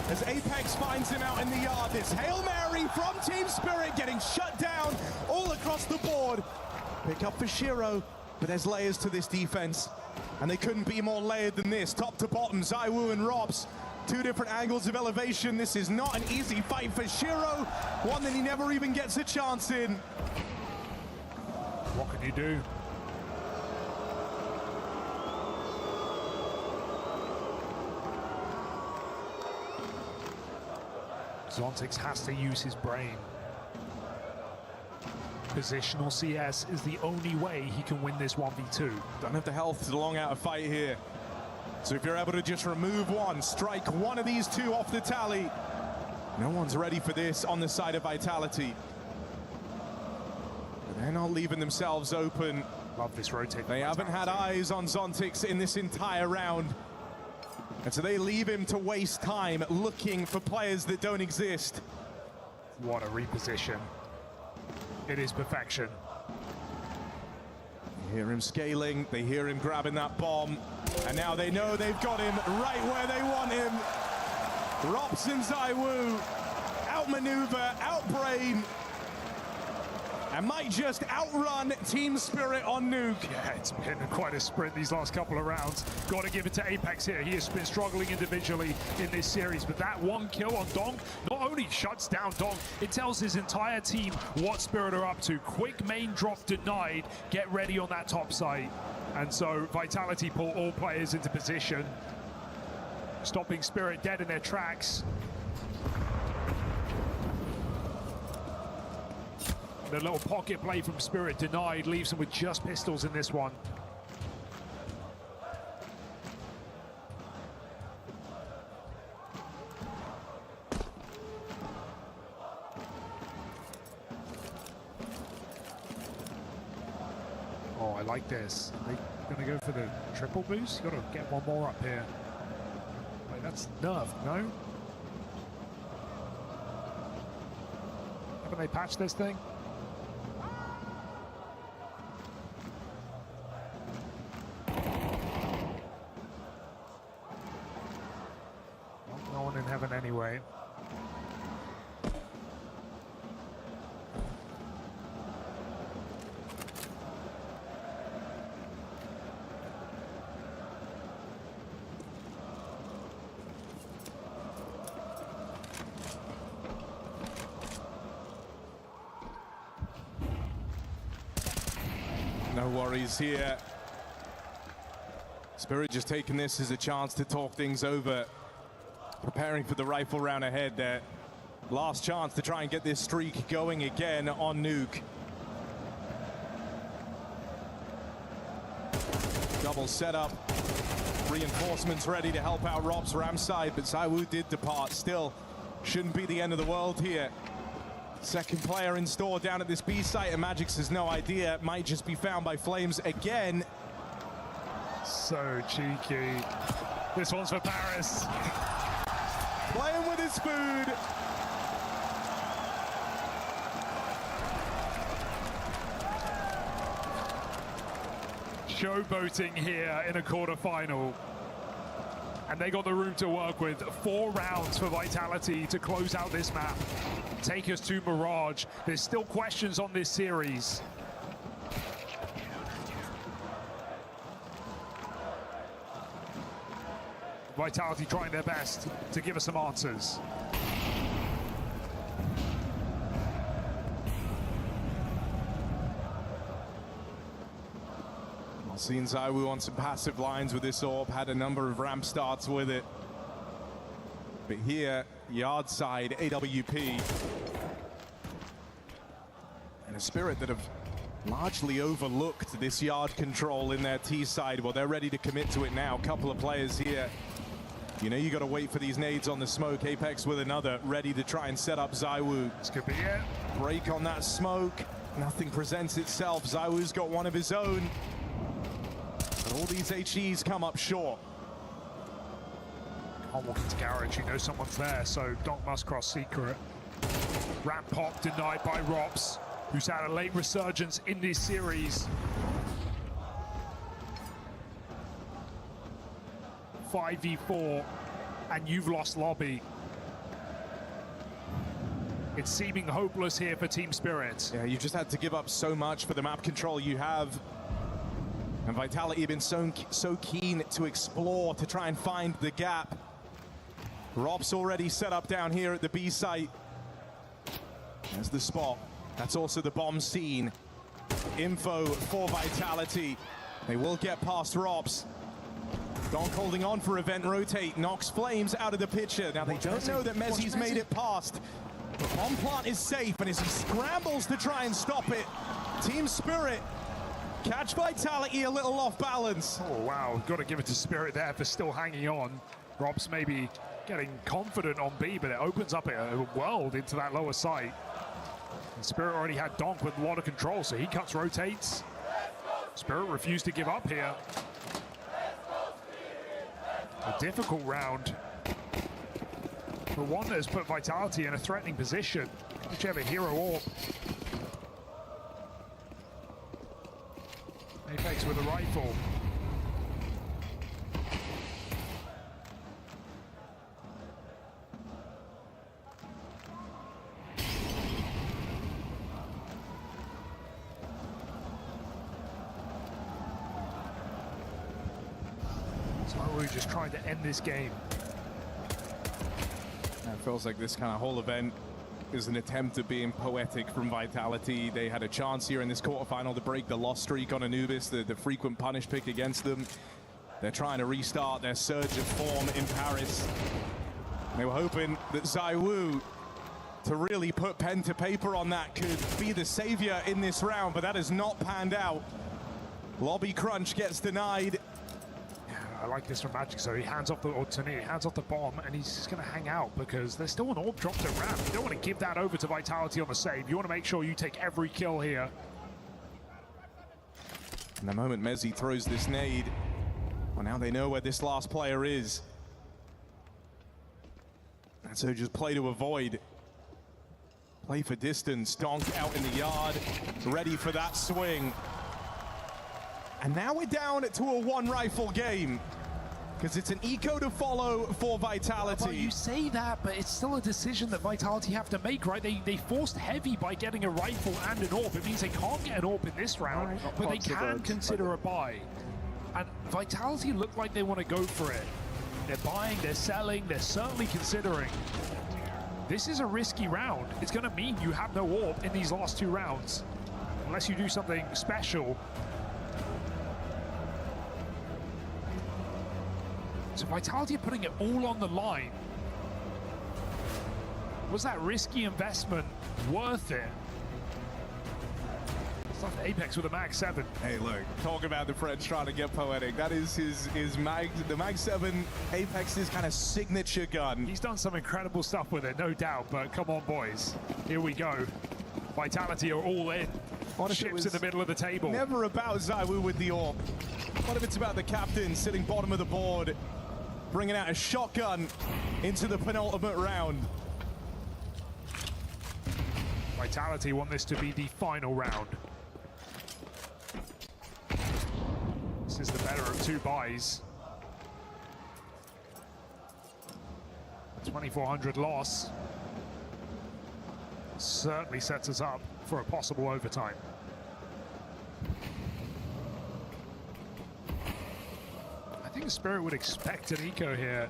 as Apex finds him out in the yard. This Hail Mary from Team Spirit getting shut down all across the board. Pick up for Shiro, but there's layers to this defense. And they couldn't be more layered than this. Top to bottom, Zaiwu and Robs. 2 different angles of elevation. This is not an easy fight for Shiro. One that he never even gets a chance in. What can you do? Zontix has to use his brain. Positional CS is the only way he can win this 1v2. Don't have the health to long out a fight here. So if you're able to just remove one, strike one of these 2 off the tally, no one's ready for this on the side of Vitality. But they're not leaving themselves open. Love this rotate. They haven't had eyes on Zontix in this entire round. And so they leave him to waste time looking for players that don't exist. What a reposition. It is perfection. They hear him scaling, they hear him grabbing that bomb, and now they know they've got him right where they want him. Rops and Zaiwu outmaneuver, outbrain, and might just outrun Team Spirit on Nuke. Yeah, it's been quite a sprint these last couple of rounds. Got to give it to Apex here. He has been struggling individually in this series, but that one kill on Donk not only shuts down Donk, it tells his entire team what Spirit are up to. Quick main drop denied. Get ready on that top side. And so Vitality pull all players into position, stopping Spirit dead in their tracks. The little pocket play from Spirit denied, leaves him with just pistols in this one. Oh, I like this. Are they gonna go for the triple boost? Gotta get one more up here. Wait, that's nerfed, no? Haven't they patched this thing? No one in heaven anyway. No worries here. Spirit just taking this as a chance to talk things over. Preparing for the rifle round ahead there. Last chance to try and get this streak going again on Nuke. Double setup. Reinforcements ready to help out Rob's ram side, but ZywOo did depart. Still, shouldn't be the end of the world here. Second player in store down at this B site, and Magix has no idea. Might just be found by Flames again. So cheeky. This one's for Paris. Playing with his food. Showboating here in a quarterfinal. And they got the room to work with. 4 rounds for Vitality to close out this map. Take us to Mirage. There's still questions on this series. Vitality trying their best to give us some answers. Seen ZywOo on some passive lines with this orb, had a number of ramp starts with it. But here, yard side, AWP. And a Spirit that have largely overlooked this yard control in their T side. Well, they're ready to commit to it now. Couple of players here. You know you got to wait for these nades on the smoke. Apex with another, ready to try and set up ZywOo. This could be it. Break on that smoke. Nothing presents itself. ZywOo's got one of his own. But all these HEs come up short. Can't walk into garage, you know someone's there, so Donk must cross secret. Ramp pop denied by Rops, who's had a late resurgence in this series. 5v4, and you've lost lobby. It's seeming hopeless here for Team Spirit. Yeah, you've just had to give up so much for the map control you have. And Vitality have been so keen to explore, to try and find the gap. Rob's already set up down here at the B site. There's the spot. That's also the bomb scene. Info for Vitality. They will get past Rob's. Donk holding on for event rotate. Knocks Flames out of the picture. Now they don't know that Mezzi's made it past. The bomb plant is safe, and as he scrambles to try and stop it, Team Spirit catch Vitality a little off balance. Oh wow, got to give it to Spirit there for still hanging on. Rob's maybe getting confident on B, but it opens up a world into that lower site. And Spirit already had Donk with a lot of control, so he cuts rotates. Spirit refused to give up here. A difficult round, but one that has put Vitality in a threatening position. Whichever hero orb. Apex with a rifle. ZywOo just trying to end this game. It feels like this kind of whole event is an attempt at being poetic from Vitality. They had a chance here in this quarterfinal to break the loss streak on Anubis, the frequent punish pick against them. They're trying to restart their surge of form in Paris. They were hoping that ZywOo, to really put pen to paper on that, could be the savior in this round, but that has not panned out. Lobby crunch gets denied. I like this from Magic, so he hands off the, or Tani, hands off the bomb, and he's just going to hang out because there's still an orb dropped at ramp. You don't want to give that over to Vitality on the save. You want to make sure you take every kill here. And the moment Mezzi throws this nade, well, now they know where this last player is. And so just play to avoid. Play for distance. Donk out in the yard, ready for that swing. And now we're down to a one rifle game, because it's an eco to follow for Vitality. Well, you say that, but it's still a decision that Vitality have to make, right? They forced heavy by getting a rifle and an orb. It means they can't get an orb in this round, but they can consider a buy. And Vitality look like they want to go for it. They're buying, they're selling, they're certainly considering. This is a risky round. It's going to mean you have no orb in these last 2 rounds, unless you do something special. So Vitality are putting it all on the line. Was that risky investment worth it? It's left Apex with a Mag 7. Hey, look, talk about the French trying to get poetic. That is his Mag, the Mag 7, Apex's kind of signature gun. He's done some incredible stuff with it, no doubt, but come on, boys. Here we go. Vitality are all in. Ships in the middle of the table. Never about ZywOo with the AWP. What if it's about the captain sitting bottom of the board, bringing out a shotgun into the penultimate round? Vitality want this to be the final round. This is the better of two buys. 2,400 loss certainly sets us up for a possible overtime. I think Spirit would expect an eco here.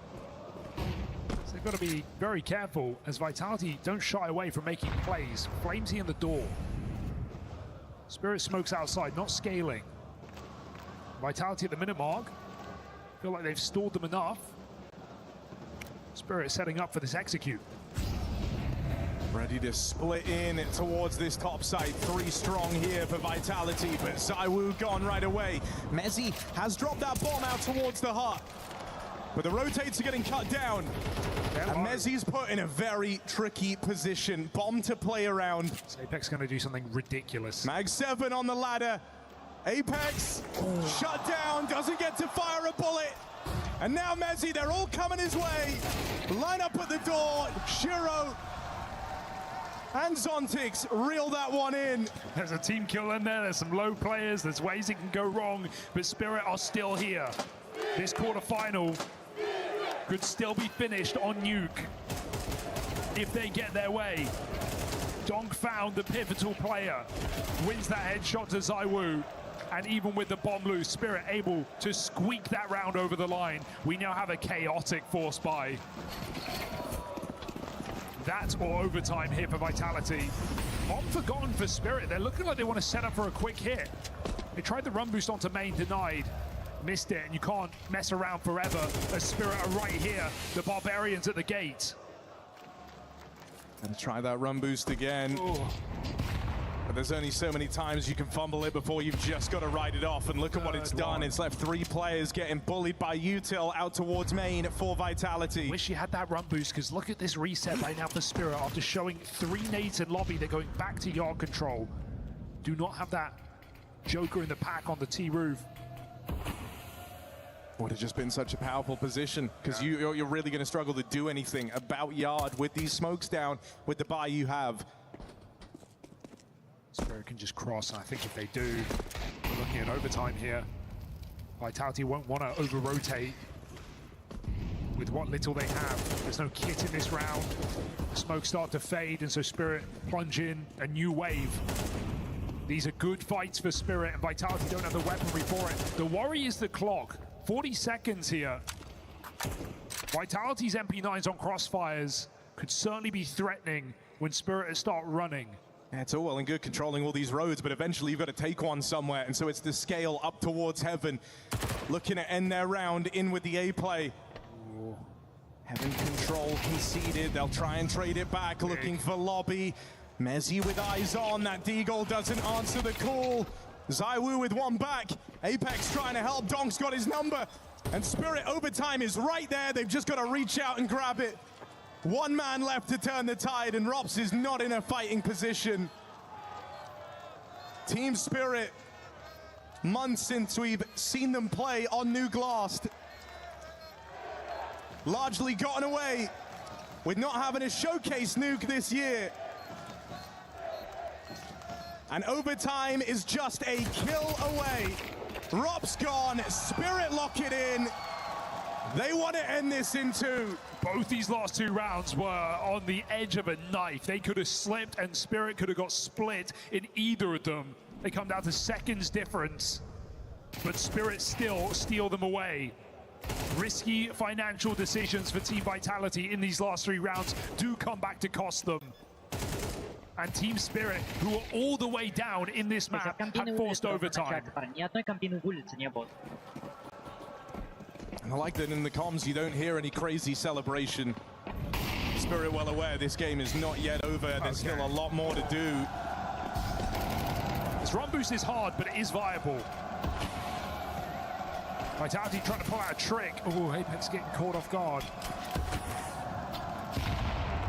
So they've got to be very careful as Vitality don't shy away from making plays. Flamesy in the door. Spirit smokes outside, not scaling. Vitality at the minute mark. Feel like they've stalled them enough. Spirit setting up for this execute. Ready to split in towards this top side. 3 strong here for Vitality, but ZywOo gone right away. Mezzi has dropped that bomb out towards the hut, but the rotates are getting cut down. And Mezzi's put in a very tricky position. Bomb to play around. Is Apex going to do something ridiculous? Mag 7 on the ladder. Apex shut down, doesn't get to fire a bullet. And now Mezzi, they're all coming his way. Line up at the door. Shiro and Zontix reel that one in. There's a team kill in there, there's some low players, there's ways it can go wrong, but Spirit are still here. This quarterfinal could still be finished on Nuke if they get their way. Donk found the pivotal player, wins that headshot to ZywOo, and even with the bomb loose, Spirit able to squeak that round over the line. We now have a chaotic force buy. That or overtime here for Vitality. Bomb forgotten for Spirit. They're looking like they want to set up for a quick hit. They tried the run boost onto main, denied. Missed it, and you can't mess around forever as Spirit are right here. The Barbarians at the gate. Gonna try that run boost again. Ooh. But there's only so many times you can fumble it before you've just got to ride it off. And look at what it's done. It's left 3 players getting bullied by Util out towards main for Vitality. Wish you had that run boost, because look at this reset right now for Spirit. After showing 3 nades in lobby, they're going back to yard control. Do not have that Joker in the pack on the T roof. Would have just been such a powerful position, because you're really going to struggle to do anything about yard with these smokes down with the buy you have. Spirit can just cross, and I think if they do, we're looking at overtime here. Vitality won't want to over-rotate with what little they have. There's no kit in this round. The smokes start to fade, and so Spirit plunge in a new wave. These are good fights for Spirit, and Vitality don't have the weaponry for it. The worry is the clock. 40 seconds here. Vitality's MP9s on crossfires could certainly be threatening when Spirit start running. Yeah, it's all well and good controlling all these roads, but eventually you've got to take one somewhere, and so it's the scale up towards Heaven. Looking to end their round in with the A play. Ooh. Heaven control conceded. They'll try and trade it back, looking for lobby. Mezzi with eyes on. That Deagle doesn't answer the call. ZywOo with one back. Apex trying to help. Donk's got his number. And Spirit overtime is right there. They've just got to reach out and grab it. 1 man left to turn the tide, and Rops is not in a fighting position. Team Spirit, months since we've seen them play on new glass, largely gotten away with not having a showcase nuke this year. And overtime is just a kill away. Rops gone, Spirit lock it in. They want to end this in 2. Both these last 2 rounds were on the edge of a knife. They could have slipped, and Spirit could have got split in either of them. They come down to seconds difference, but Spirit still steal them away. Risky financial decisions for Team Vitality in these last 3 rounds do come back to cost them. And Team Spirit, who are all the way down in this map, have forced overtime. And I like that in the comms you don't hear any crazy celebration. Spirit well aware this game is not yet over. There's still a lot more to do. This run boost is hard, but it is viable. Vitality trying to pull out a trick. Oh, Apex getting caught off guard.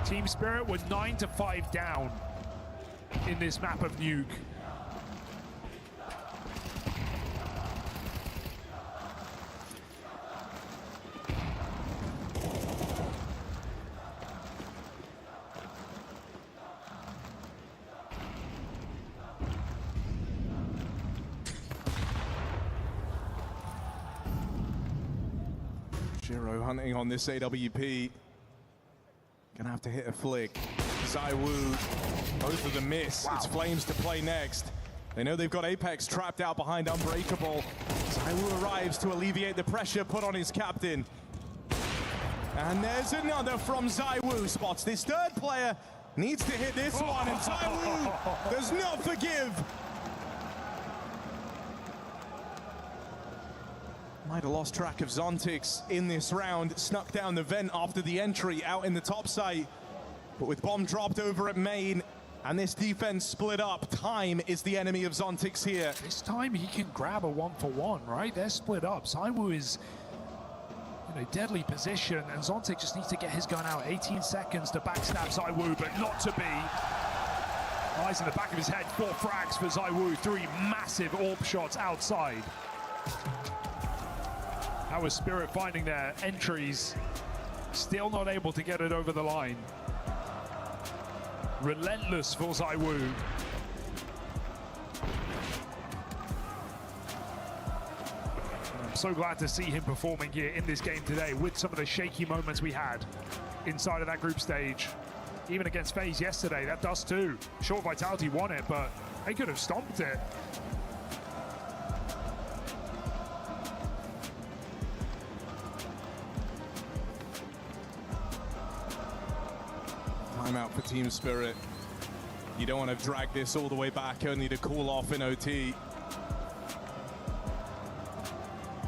Team Spirit were 9-5 down in this map of Nuke. Shiro hunting on this AWP. Gonna have to hit a flick. ZywOo, both of them miss. It's Flames to play next. They know they've got Apex trapped out behind Unbreakable. ZywOo arrives to alleviate the pressure put on his captain. And there's another from ZywOo. Spots this third player. Needs to hit this one, and ZywOo does not forgive. Might have lost track of Zontix in this round. Snuck down the vent after the entry out in the top site. But with bomb dropped over at main and this defense split up, time is the enemy of Zontix here. This time he can grab a 1-for-1, right? They're split up. ZywOo is in a deadly position, and Zontix just needs to get his gun out. 18 seconds to backstab ZywOo, but not to be. Eyes in the back of his head, 4 frags for ZywOo, 3 massive AWP shots outside. That was Spirit finding their entries, still not able to get it over the line. Relentless for ZywOo. I'm so glad to see him performing here in this game today with some of the shaky moments we had inside of that group stage. Even against FaZe yesterday, that does too. Sure, Vitality won it, but they could have stomped it. Timeout for Team Spirit. You don't want to drag this all the way back, only to cool off in OT.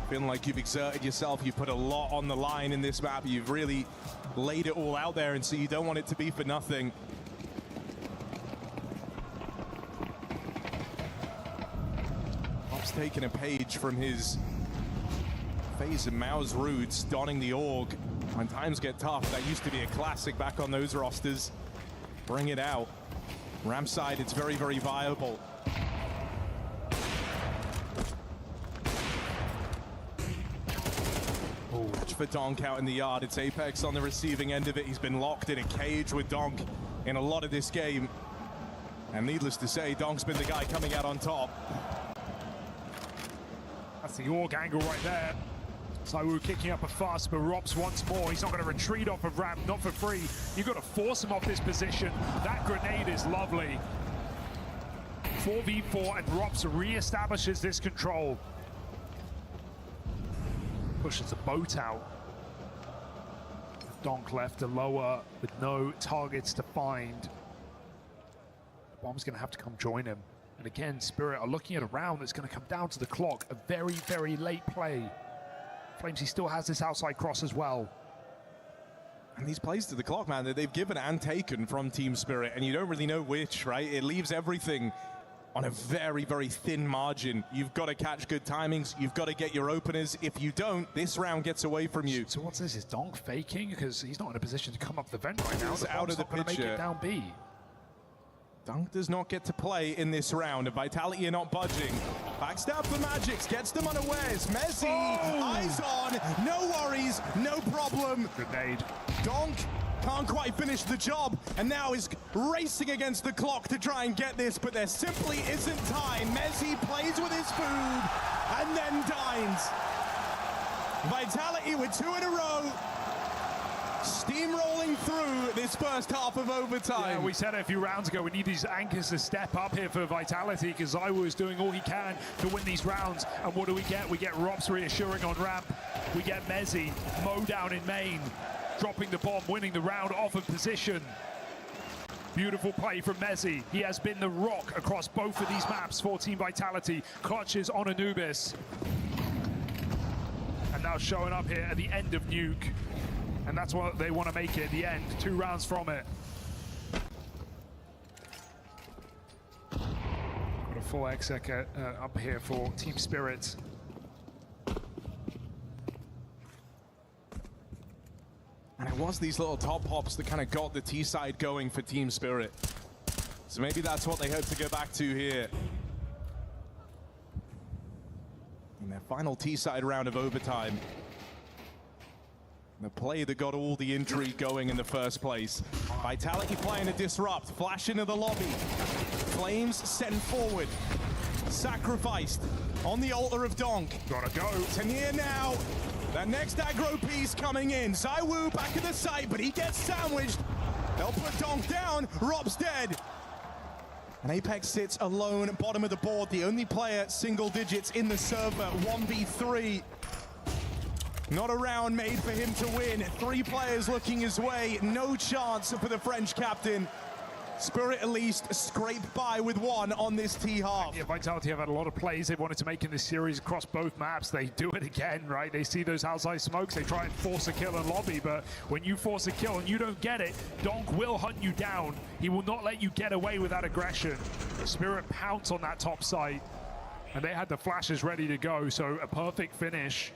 Feeling like you've exerted yourself, you put a lot on the line in this map. You've really laid it all out there, and so you don't want it to be for nothing. Bob's taking a page from his FaZe and Mao's roots, donning the org. When times get tough, that used to be a classic back on those rosters. Bring it out. Ramp side, it's very, very viable. Watch for Donk out in the yard. It's Apex on the receiving end of it. He's been locked in a cage with Donk in a lot of this game. And needless to say, Donk's been the guy coming out on top. That's the org angle right there. ZywOo kicking up a fuss, but Rops once more. He's not going to retreat off of ramp, not for free. You've got to force him off this position. That grenade is lovely. 4v4, and Rops re-establishes this control. Pushes the boat out. Donk left to lower with no targets to find. Bomb's going to have to come join him. And again, Spirit are looking at a round that's going to come down to the clock. A very, very late play. Flames, he still has this outside cross as well. And these plays to the clock, man, that they've given and taken from Team Spirit, and you don't really know which, right? It leaves everything on a very, very thin margin. You've got to catch good timings. You've got to get your openers. If you don't, this round gets away from you. So what's this? Is Donk faking? Because he's not in a position to come up the vent right now. He's out of the picture. Make it down B. Dunk does not get to play in this round. Vitality are not budging. Backstab for Magix, gets them unawares. Messi, eyes on, no worries, no problem. Grenade. Donk can't quite finish the job, and now is racing against the clock to try and get this, but there simply isn't time. Messi plays with his food, and then dines. Vitality with 2 in a row. Steamrolling through this first half of overtime. Yeah, we said it a few rounds ago, we need these anchors to step up here for Vitality, because ZywOo is doing all he can to win these rounds. And what do we get? We get Rops reassuring on ramp. We get Mezzi, mow down in main, dropping the bomb, winning the round off of position. Beautiful play from Mezzi. He has been the rock across both of these maps for Team Vitality. Clutches on Anubis. And now showing up here at the end of Nuke. And that's what they want to make it at the end. 2 rounds from it. Got a full exec up here for Team Spirit. And it was these little top hops that kind of got the T-side going for Team Spirit. So maybe that's what they hope to go back to here. In their final T-side round of overtime. The play that got all the intrigue going in the first place. Vitality playing a disrupt, flash into the lobby. Flames sent forward. Sacrificed on the altar of Donk. Gotta go. Tania now. That next aggro piece coming in. ZywOo back at the site, but he gets sandwiched. They'll put Donk down. Rob's dead. And Apex sits alone, bottom of the board. The only player single digits in the server, 1v3. Not a round made for him to win. 3 players looking his way. No chance for the French captain. Spirit at least scraped by with 1 on this T-half. Yeah, Vitality have had a lot of plays they wanted to make in this series across both maps. They do it again, right? They see those outside smokes, they try and force a kill in lobby, but when you force a kill and you don't get it, Donk will hunt you down. He will not let you get away with that aggression. Spirit pounce on that top side, and they had the flashes ready to go, so a perfect finish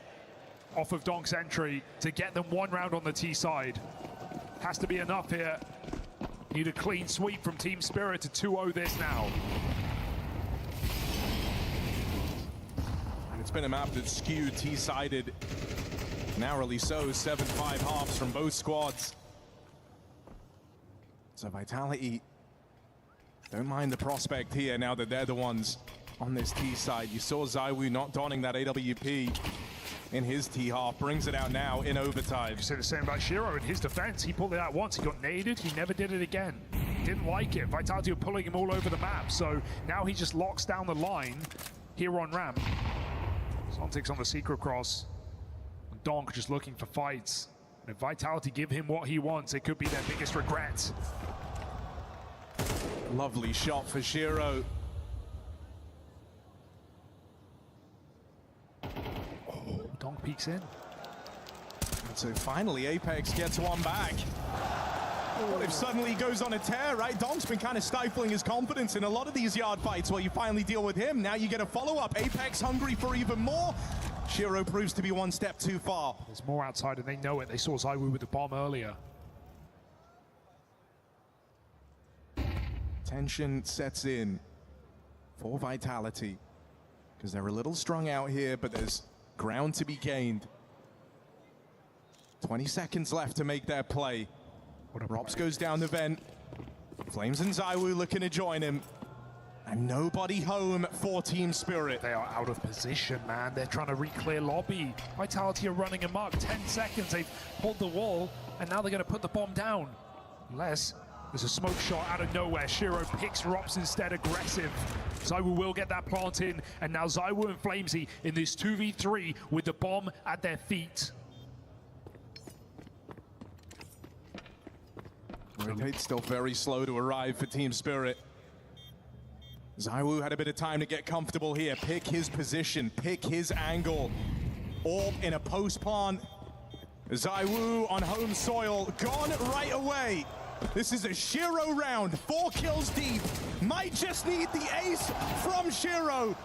off of Donk's entry to get them 1 round on the T side. Has to be enough here. Need a clean sweep from Team Spirit to 2-0 this now. And it's been a map that's skewed T-sided. Narrowly so, 7-5 halves from both squads. So Vitality don't mind the prospect here now that they're the ones on this T side. You saw ZywOo not donning that AWP in his T-half, brings it out now in overtime. You say the same about Shiro in his defense. He pulled it out once, he got naded, he never did it again. Didn't like it. Vitality were pulling him all over the map, so now he just locks down the line here on ramp. Zontic's on the secret cross. Donk just looking for fights. And if Vitality give him what he wants, it could be their biggest regret. Lovely shot for Shiro. Donk peeks in. And so finally Apex gets 1 back. What if suddenly he goes on a tear, right? Donk's been kind of stifling his confidence in a lot of these yard fights where you finally deal with him. Now you get a follow-up. Apex hungry for even more. Shiro proves to be 1 step too far. There's more outside and they know it. They saw ZywOo with the bomb earlier. Tension sets in for Vitality because they're a little strung out here, but there's ground to be gained. 20 seconds left to make their play. Robs goes down the vent. Flames and ZywOo looking to join him. And nobody home for Team Spirit. They are out of position, man. They're trying to re-clear lobby. Vitality are running amok. 10 seconds, they've pulled the wall, and now they're going to put the bomb down. Unless there's a smoke shot out of nowhere. Shiro picks Robs instead, aggressive. ZywOo will get that plant in, and now ZywOo and Flamesy in this 2v3 with the bomb at their feet. Rotate's still very slow to arrive for Team Spirit. ZywOo had a bit of time to get comfortable here, pick his position, pick his angle. Orb in a post plant. ZywOo on home soil, gone right away. This is a Shiro round, 4 kills deep. Might just need the ace from Shiro.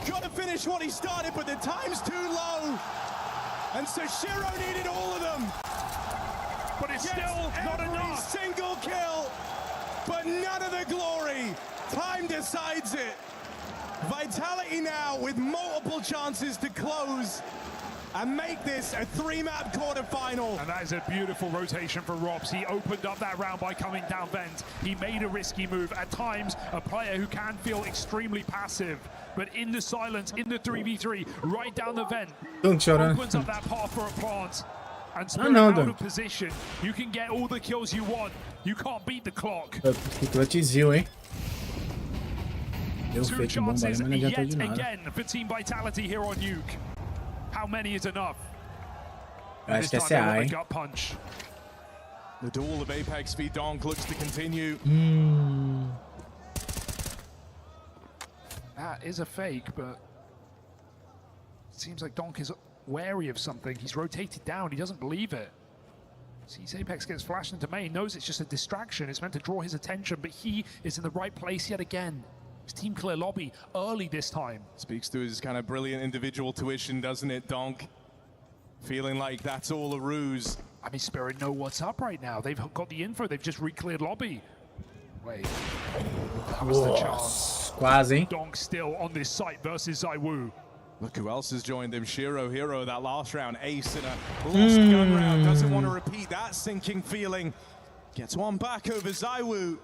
Gotta finish what he started, but the time's too low. And so Shiro needed all of them. But it's still not enough. Single kill, but none of the glory. Time decides it. Vitality now with multiple chances to close and make this a 3-map quarterfinal. And that is a beautiful rotation for Robs. He opened up that round by coming down vent. He made a risky move. At times, a player who can feel extremely passive, but in the silence, in the 3v3, right down the vent, opens up that path for a plant. And Spirit out of position. You can get all the kills you want. You can't beat the clock. Clutchzinho, hein? Deu 2 fake bomba ali, chances mas não adiantou de yet nada. again for Team Vitality here on Nuke. How many is enough? Eu acho que essa é a, hein? Gut punch. The duel of Apex v Donk looks to continue. That is a fake, but it seems like Donk is wary of something. He's rotated down. He doesn't believe it. Sees Apex gets flashed into main, knows it's just a distraction. It's meant to draw his attention, but he is in the right place yet again. His team clear lobby early this time. Speaks to his kind of brilliant individual tuition, doesn't it, Donk? Feeling like that's all a ruse. I mean, Spirit know what's up right now. They've got the info. They've just re-cleared lobby. Wait. That was the chance. Quase, hein? Donk still on this site versus ZywOo. Look who else has joined him. Shiro, hero that last round. Ace in a lost gun round. Doesn't want to repeat that sinking feeling. Gets one back over ZywOo.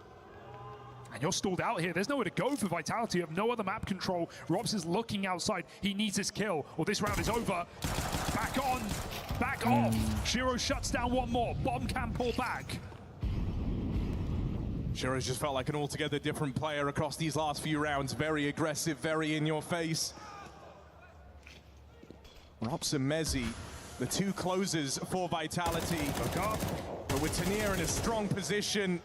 And you're stalled out here. There's nowhere to go for Vitality. You have no other map control. Robs is looking outside. He needs his kill, or this round is over. Back on, back off. Shiro shuts down one more. Bomb can pull back. Shiro's just felt like an altogether different player across these last few rounds. Very aggressive, very in your face. Robs and Mezzi, the two closers for Vitality. But with Tanir in a strong position,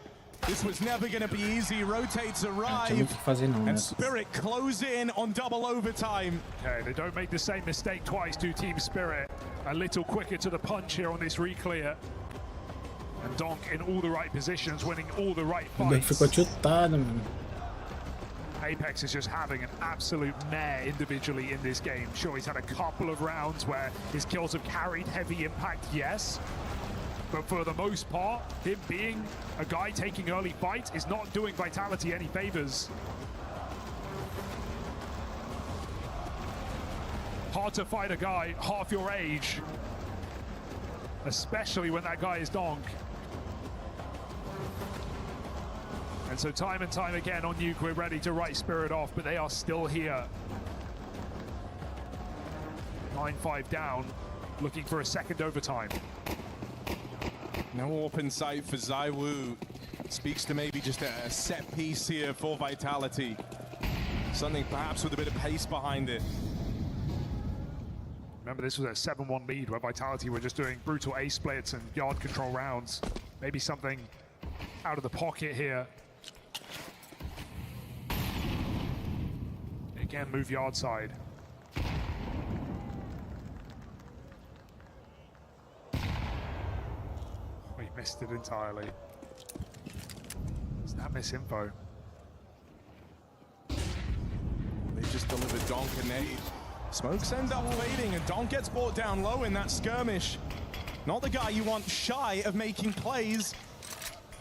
this was never going to be easy. Rotates arrive, and Spirit close in on double overtime. Okay, they don't make the same mistake twice, do Team Spirit. A little quicker to the punch here on this re-clear. And Donk in all the right positions, winning all the right fights. Ficou chutado, mano. Apex is just having an absolute mare individually in this game. Sure, he's had a couple of rounds where his kills have carried heavy impact, yes. But for the most part, him being a guy taking early fights is not doing Vitality any favors. Hard to fight a guy half your age, especially when that guy is Donk. And so time and time again on Nuke, we're ready to write Spirit off, but they are still here. 9-5 down, looking for a second overtime. No open sight for ZywOo. Speaks to maybe just a set piece here for Vitality. Something perhaps with a bit of pace behind it. Remember, this was a 7-1 lead where Vitality were just doing brutal A splits and yard control rounds. Maybe something out of the pocket here. Again, move yard side. We missed it entirely. Is that misinfo? They just delivered Donk a nade. Smokes end up fading, and Donk gets brought down low in that skirmish. Not the guy you want shy of making plays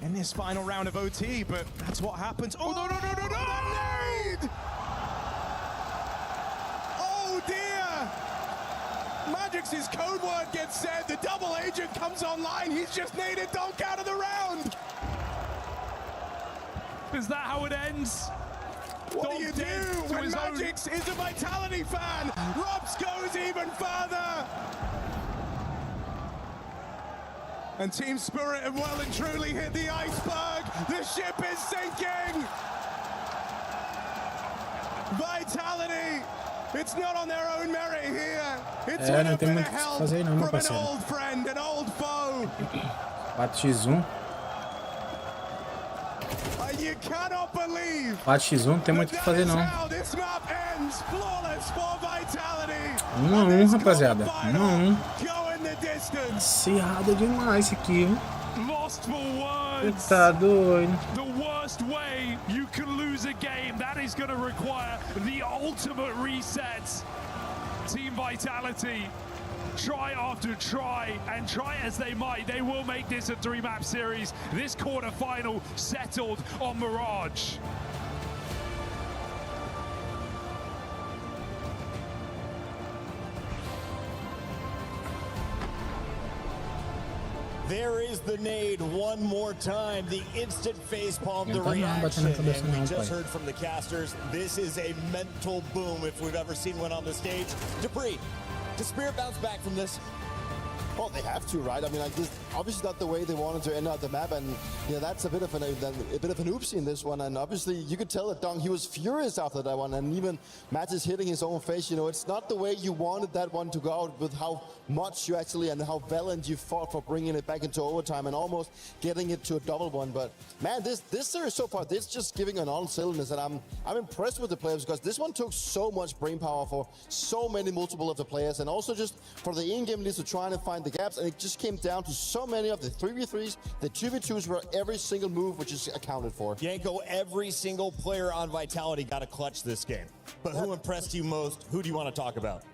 in this final round of OT, but that's what happens. Oh, no, that nade! Oh, dear! Magic's code word gets said. The double agent comes online. He's just naded Donk out of the round. Is that how it ends? What do you do when Magic's is a Vitality fan? Robs goes even further. And Team Spirit have well and truly hit the iceberg. The ship is sinking. Vitality, it's not on their own merit here. It's with a bit of help from an old friend, an old foe. 4x1. You cannot believe 4x1 não tem muito o que fazer não. 1x1, rapaziada. 1x1. Acirrado demais isso aqui, viu? Lost for words. Tá doido. The worst way you can lose a game. That is going to require the ultimate reset. Team Vitality, try after try, and try as they might, they will make this a 3-map series. This quarterfinal settled on Mirage. There is the nade one more time. The instant facepalm, the reaction. And we just heard from the casters, this is a mental boom if we've ever seen one on the stage. Dupree, does Spirit bounce back from this? Well, they have to, right? I mean, like obviously not the way they wanted to end out the map, and yeah, that's a bit of an oopsie in this one. And obviously, you could tell that Dong, he was furious after that one, and even Matt is hitting his own face. You know, it's not the way you wanted that one to go out, with how much you actually and how valiant you fought for bringing it back into overtime and almost getting it to a double one. But man, this series so far, this just giving on all cylinders, and I'm impressed with the players, because this one took so much brain power for so many multiple of the players, and also just for the in-game leads to trying to find the gaps, and it just came down to so many of the 3v3s, the 2v2s, where every single move which is accounted for. Yanko, every single player on Vitality got a clutch this game. But who impressed you most? Who do you want to talk about?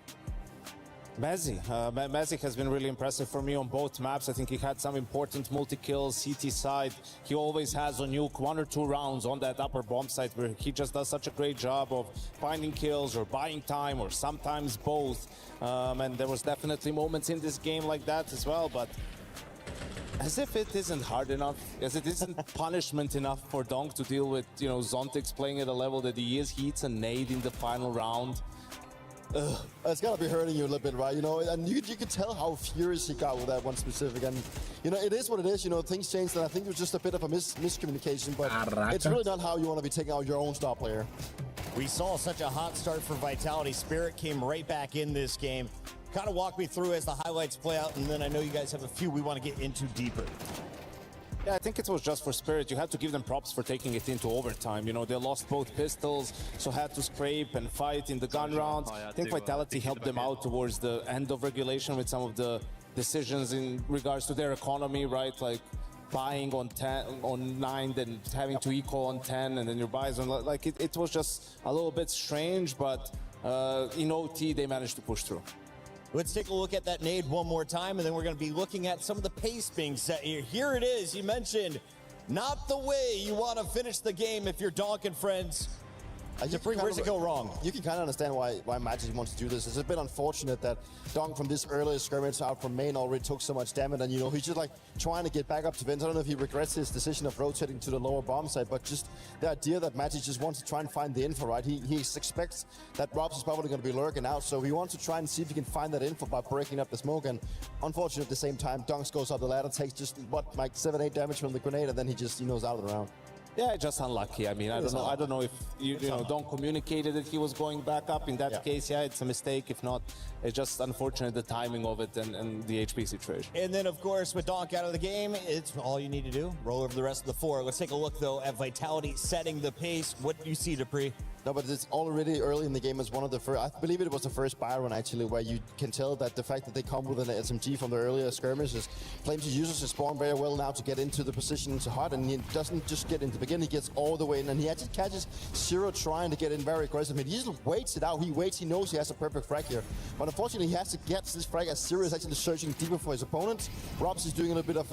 Mezzi has been really impressive for me on both maps. I think he had some important multi-kills, CT side. He always has on Nuke 1 or 2 rounds on that upper bomb site where he just does such a great job of finding kills or buying time, or sometimes both. And there was definitely moments in this game like that as well, but as if it isn't hard enough, as it isn't punishment enough for Donk to deal with, you know, Zontix playing at a level that he is. He hits a nade in the final round. It's gotta be hurting you a little bit, right? You know, and you could tell how furious he got with that one specific. And you know, it is what it is. You know, things changed, and I think it was just a bit of a miscommunication. But it's really not how you want to be taking out your own star player. We saw such a hot start for Vitality. Spirit came right back in this game. Kind of walk me through as the highlights play out, and then I know you guys have a few we want to get into deeper. Yeah, I think it was just for Spirit. You had to give them props for taking it into overtime. You know, they lost both pistols, so had to scrape and fight in the gun rounds. I think Vitality helped them out towards the end of regulation with some of the decisions in regards to their economy, right? Like buying on 9, then having to eco on 10, and then your buys on, like it was just a little bit strange, but in OT they managed to push through. Let's take a look at that nade one more time, and then we're going to be looking at some of the pace being set here. Here it is. You mentioned not the way you want to finish the game if you're Donk and friends. Where's it go wrong? You can kind of understand why Magic wants to do this. It's a bit unfortunate that Donk from this earlier skirmish out from main already took so much damage, and you know, he's just like trying to get back up to Vince. I don't know if he regrets his decision of rotating to the lower bomb site, but just the idea that Magic just wants to try and find the info, right? He expects that Robs is probably going to be lurking out, so he wants to try and see if he can find that info by breaking up the smoke. And unfortunately, at the same time, Donks goes up the ladder, takes just what, like 7-8 damage from the grenade, and then he just, is out of the round. Yeah, just unlucky. I mean, I don't know if you know, Don communicated that he was going back up. In that case, yeah, it's a mistake. If not, it's just unfortunate the timing of it and the HP situation. And then, of course, with Donk out of the game, it's all you need to do. Roll over the rest of the 4. Let's take a look, though, at Vitality setting the pace. What do you see, Dupree? No, but it's already early in the game as one of the first, I believe it was the first buy run actually, where you can tell that the fact that they come with an SMG from the earlier skirmishes, Flames uses his spawn very well now to get into the position to hot, and he doesn't just get into the beginning, he gets all the way in, and he actually catches Zero trying to get in very aggressive. I mean, he just waits it out, he waits, he knows he has a perfect frag here, but unfortunately he has to get this frag as Zero is actually searching deeper for his opponents. Robs is doing a little bit of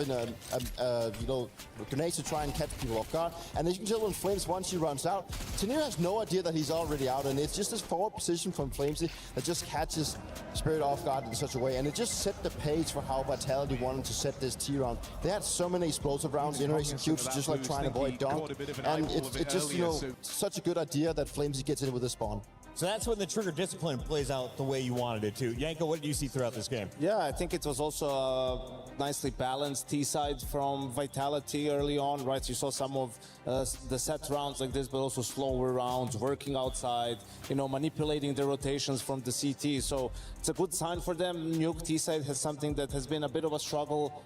grenades to try and catch people off guard, and as you can tell when Flames, once he runs out, Tanir has no idea that he's already out, and it's just this forward position from Flamesy that just catches Spirit off guard in such a way, and it just set the pace for how Vitality wanted to set this T round. They had so many explosive rounds, inner executes, just like trying to avoid Donk, and it's just, such a good idea that Flamesy gets in with the spawn. So that's when the trigger discipline plays out the way you wanted it to. Yanko, what did you see throughout this game? Yeah, I think it was also a nicely balanced T-side from Vitality early on, right? So you saw some of the set rounds like this, but also slower rounds, working outside, manipulating the rotations from the CT. So it's a good sign for them. Nuke T-side has something that has been a bit of a struggle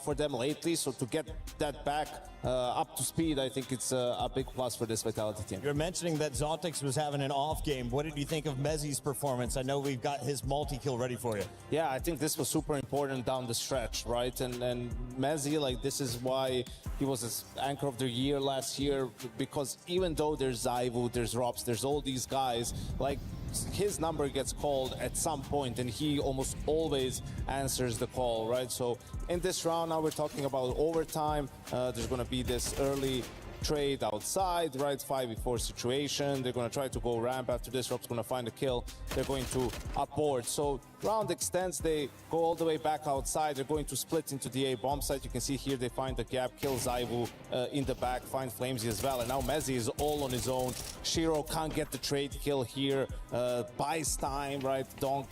for them lately. So to get that back up to speed, I think it's a big plus for this Vitality team. You're mentioning that Zontix was having an off game. What did you think of Mezzi's performance? I know we've got his multi-kill ready for you. Yeah, I think this was super important down the stretch, right? And Mezzi, this is why he was this anchor of the year last year, because even though there's Zyvu, there's Robs, there's all these guys, his number gets called at some point, and he almost always answers the call, right? So in this round, now we're talking about overtime. There's going to be this early trade outside, right? 5v4 situation. They're going to try to go ramp. After this, Rob's going to find a kill. They're going to upboard. So round extends, they go all the way back outside. They're going to split into the A bomb site. You can see here they find the gap, kill Zaivu in the back, find Flamesy as well. And now Mezzi is all on his own. Shiro can't get the trade kill here. Buys time, right? Donk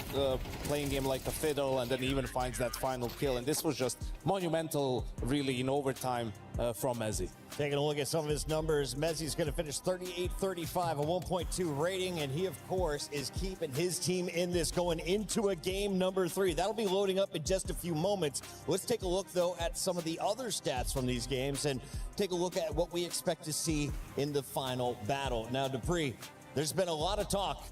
playing him like a fiddle, and then he even finds that final kill. And this was just monumental, really, in overtime from Mezzi. Taking a look at some of his numbers, Mezzi's going to finish 38-35, a 1.2 rating, and he, of course, is keeping his team in this going into a game number 3. That'll be loading up in just a few moments. Let's take a look, though, at some of the other stats from these games and take a look at what we expect to see in the final battle. Now, Dupree, there's been a lot of talk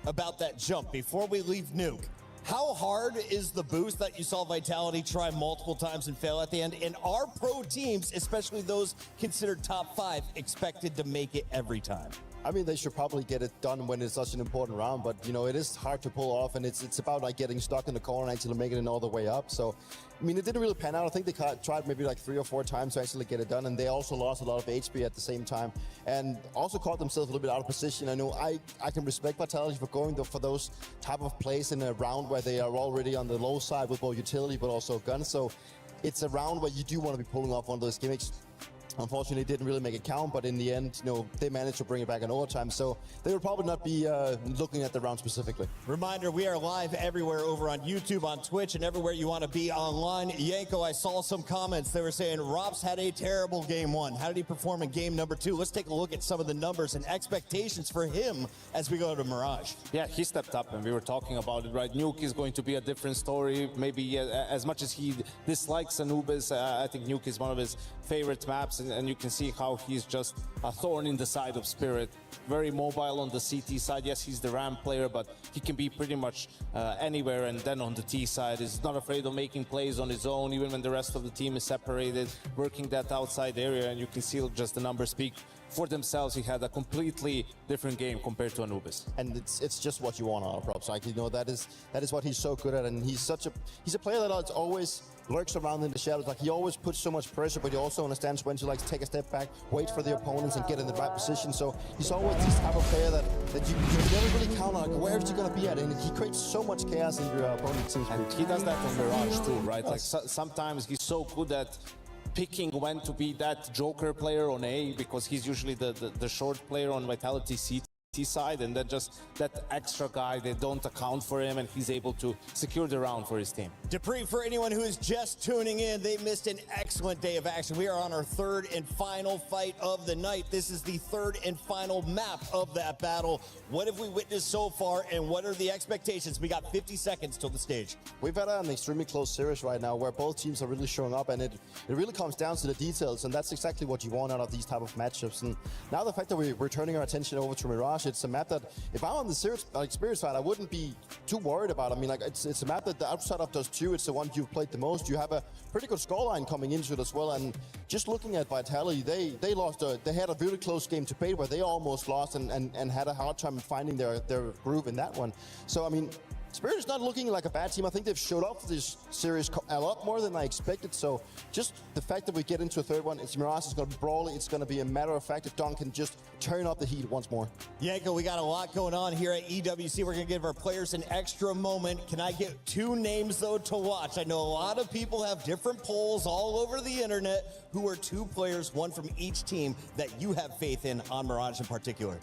about that jump before we leave Nuke. How hard is the boost that you saw Vitality try multiple times and fail at the end? And are pro teams, especially those considered top 5, expected to make it every time? I mean, they should probably get it done when it's such an important round, but you know, it is hard to pull off, and it's about like getting stuck in the corner and actually making it all the way up. So, I mean, it didn't really pan out. I think they tried maybe like 3 or 4 times to actually get it done, and they also lost a lot of HP at the same time, and also caught themselves a little bit out of position. I know I can respect Vitality for going for those type of plays in a round where they are already on the low side with both utility but also guns. So it's a round where you do want to be pulling off one of those gimmicks. Unfortunately, it didn't really make it count, but in the end, you know, they managed to bring it back in overtime. So they will probably not be looking at the round specifically. Reminder, we are live everywhere over on YouTube, on Twitch, and everywhere you want to be online. Yanko, I saw some comments. They were saying Rops had a terrible game 1. How did he perform in game number 2? Let's take a look at some of the numbers and expectations for him as we go to Mirage. Yeah, he stepped up, and we were talking about it, right? Nuke is going to be a different story. Maybe as much as he dislikes Anubis, I think Nuke is one of his favorite maps, and you can see how he's just a thorn in the side of Spirit. Very mobile on the CT side. Yes, he's the ramp player, but he can be pretty much anywhere. And then on the T side, he's not afraid of making plays on his own, even when the rest of the team is separated, working that outside area. And you can see just the numbers speak for themselves. He had a completely different game compared to Anubis. And it's just what you want out of Props. Like, you know, that is what he's so good at, and he's a player that always lurks around in the shadows. Like, he always puts so much pressure, but he also understands when to like take a step back, wait for the opponents, and get in the right position. So he's always this type of player that you never really count on. Like, where is he going to be at? And he creates so much chaos in your opponent's team. And he does that on Mirage too, right? Like sometimes he's so good at picking when to be that Joker player on A, because he's usually the short player on Vitality CT side, and then just that extra guy, they don't account for him, and he's able to secure the round for his team. Dupree, for anyone who is just tuning in, they missed an excellent day of action. We are on our 3rd and final fight of the night. This is the 3rd and final map of that battle. What have we witnessed so far, and what are the expectations? We got 50 seconds till the stage. We've had an extremely close series right now where both teams are really showing up, and it really comes down to the details, and that's exactly what you want out of these type of matchups. And now the fact that we're turning our attention over to Mirage, it's a map that if I'm on the Spirit side, I wouldn't be too worried about. I mean, like, it's a map that the outside of does too. It's the one you've played the most. You have a pretty good scoreline coming into it as well. And just looking at Vitality, they lost. They had a really close game to Bait where they almost lost and had a hard time finding their groove in that one. So I mean, Spirit is not looking like a bad team. I think they've showed up for this series a lot more than I expected. So just the fact that we get into a 3rd one, it's Mirage is going to be brawly. It's going to be a matter of fact if Don can just turn up the heat once more. Yanko, we got a lot going on here at EWC. We're going to give our players an extra moment. Can I get 2 names, though, to watch? I know a lot of people have different polls all over the internet. Who are 2 players, one from each team, that you have faith in on Mirage in particular?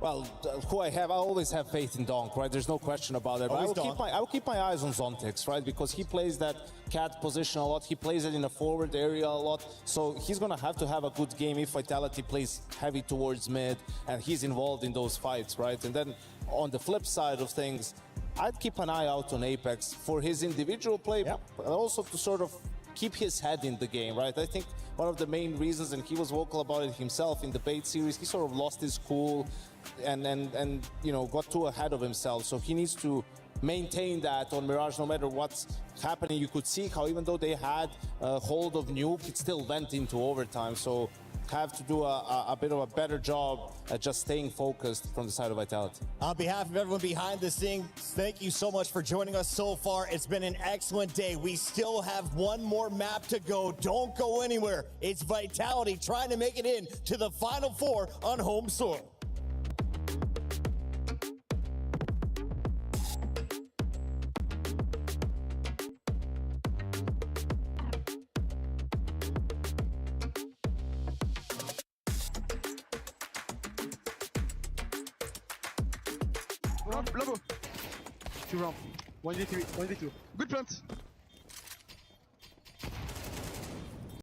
Well, who I always have faith in Donk, right? There's no question about it. But I will keep my eyes on Zontex, right? Because he plays that cat position a lot. He plays it in a forward area a lot. So he's going to have a good game if Vitality plays heavy towards mid and he's involved in those fights, right? And then on the flip side of things, I'd keep an eye out on Apex for his individual play, but also to sort of keep his head in the game, right? I think one of the main reasons, and he was vocal about it himself in the Bait series, he sort of lost his cool and you know, got too ahead of himself. So he needs to maintain that on Mirage no matter what's happening. You could see how even though they had a hold of Nuke, it still went into overtime. So have to do a bit of a better job at just staying focused from the side of Vitality. On behalf of everyone behind the scenes, thank you so much for joining us so far. It's been an excellent day. We still have one more map to go. Don't go anywhere. It's Vitality trying to make it in to the Final Four on home soil. Ramp, Labo. 2 ramp. 1v3, 1v2. Good plant.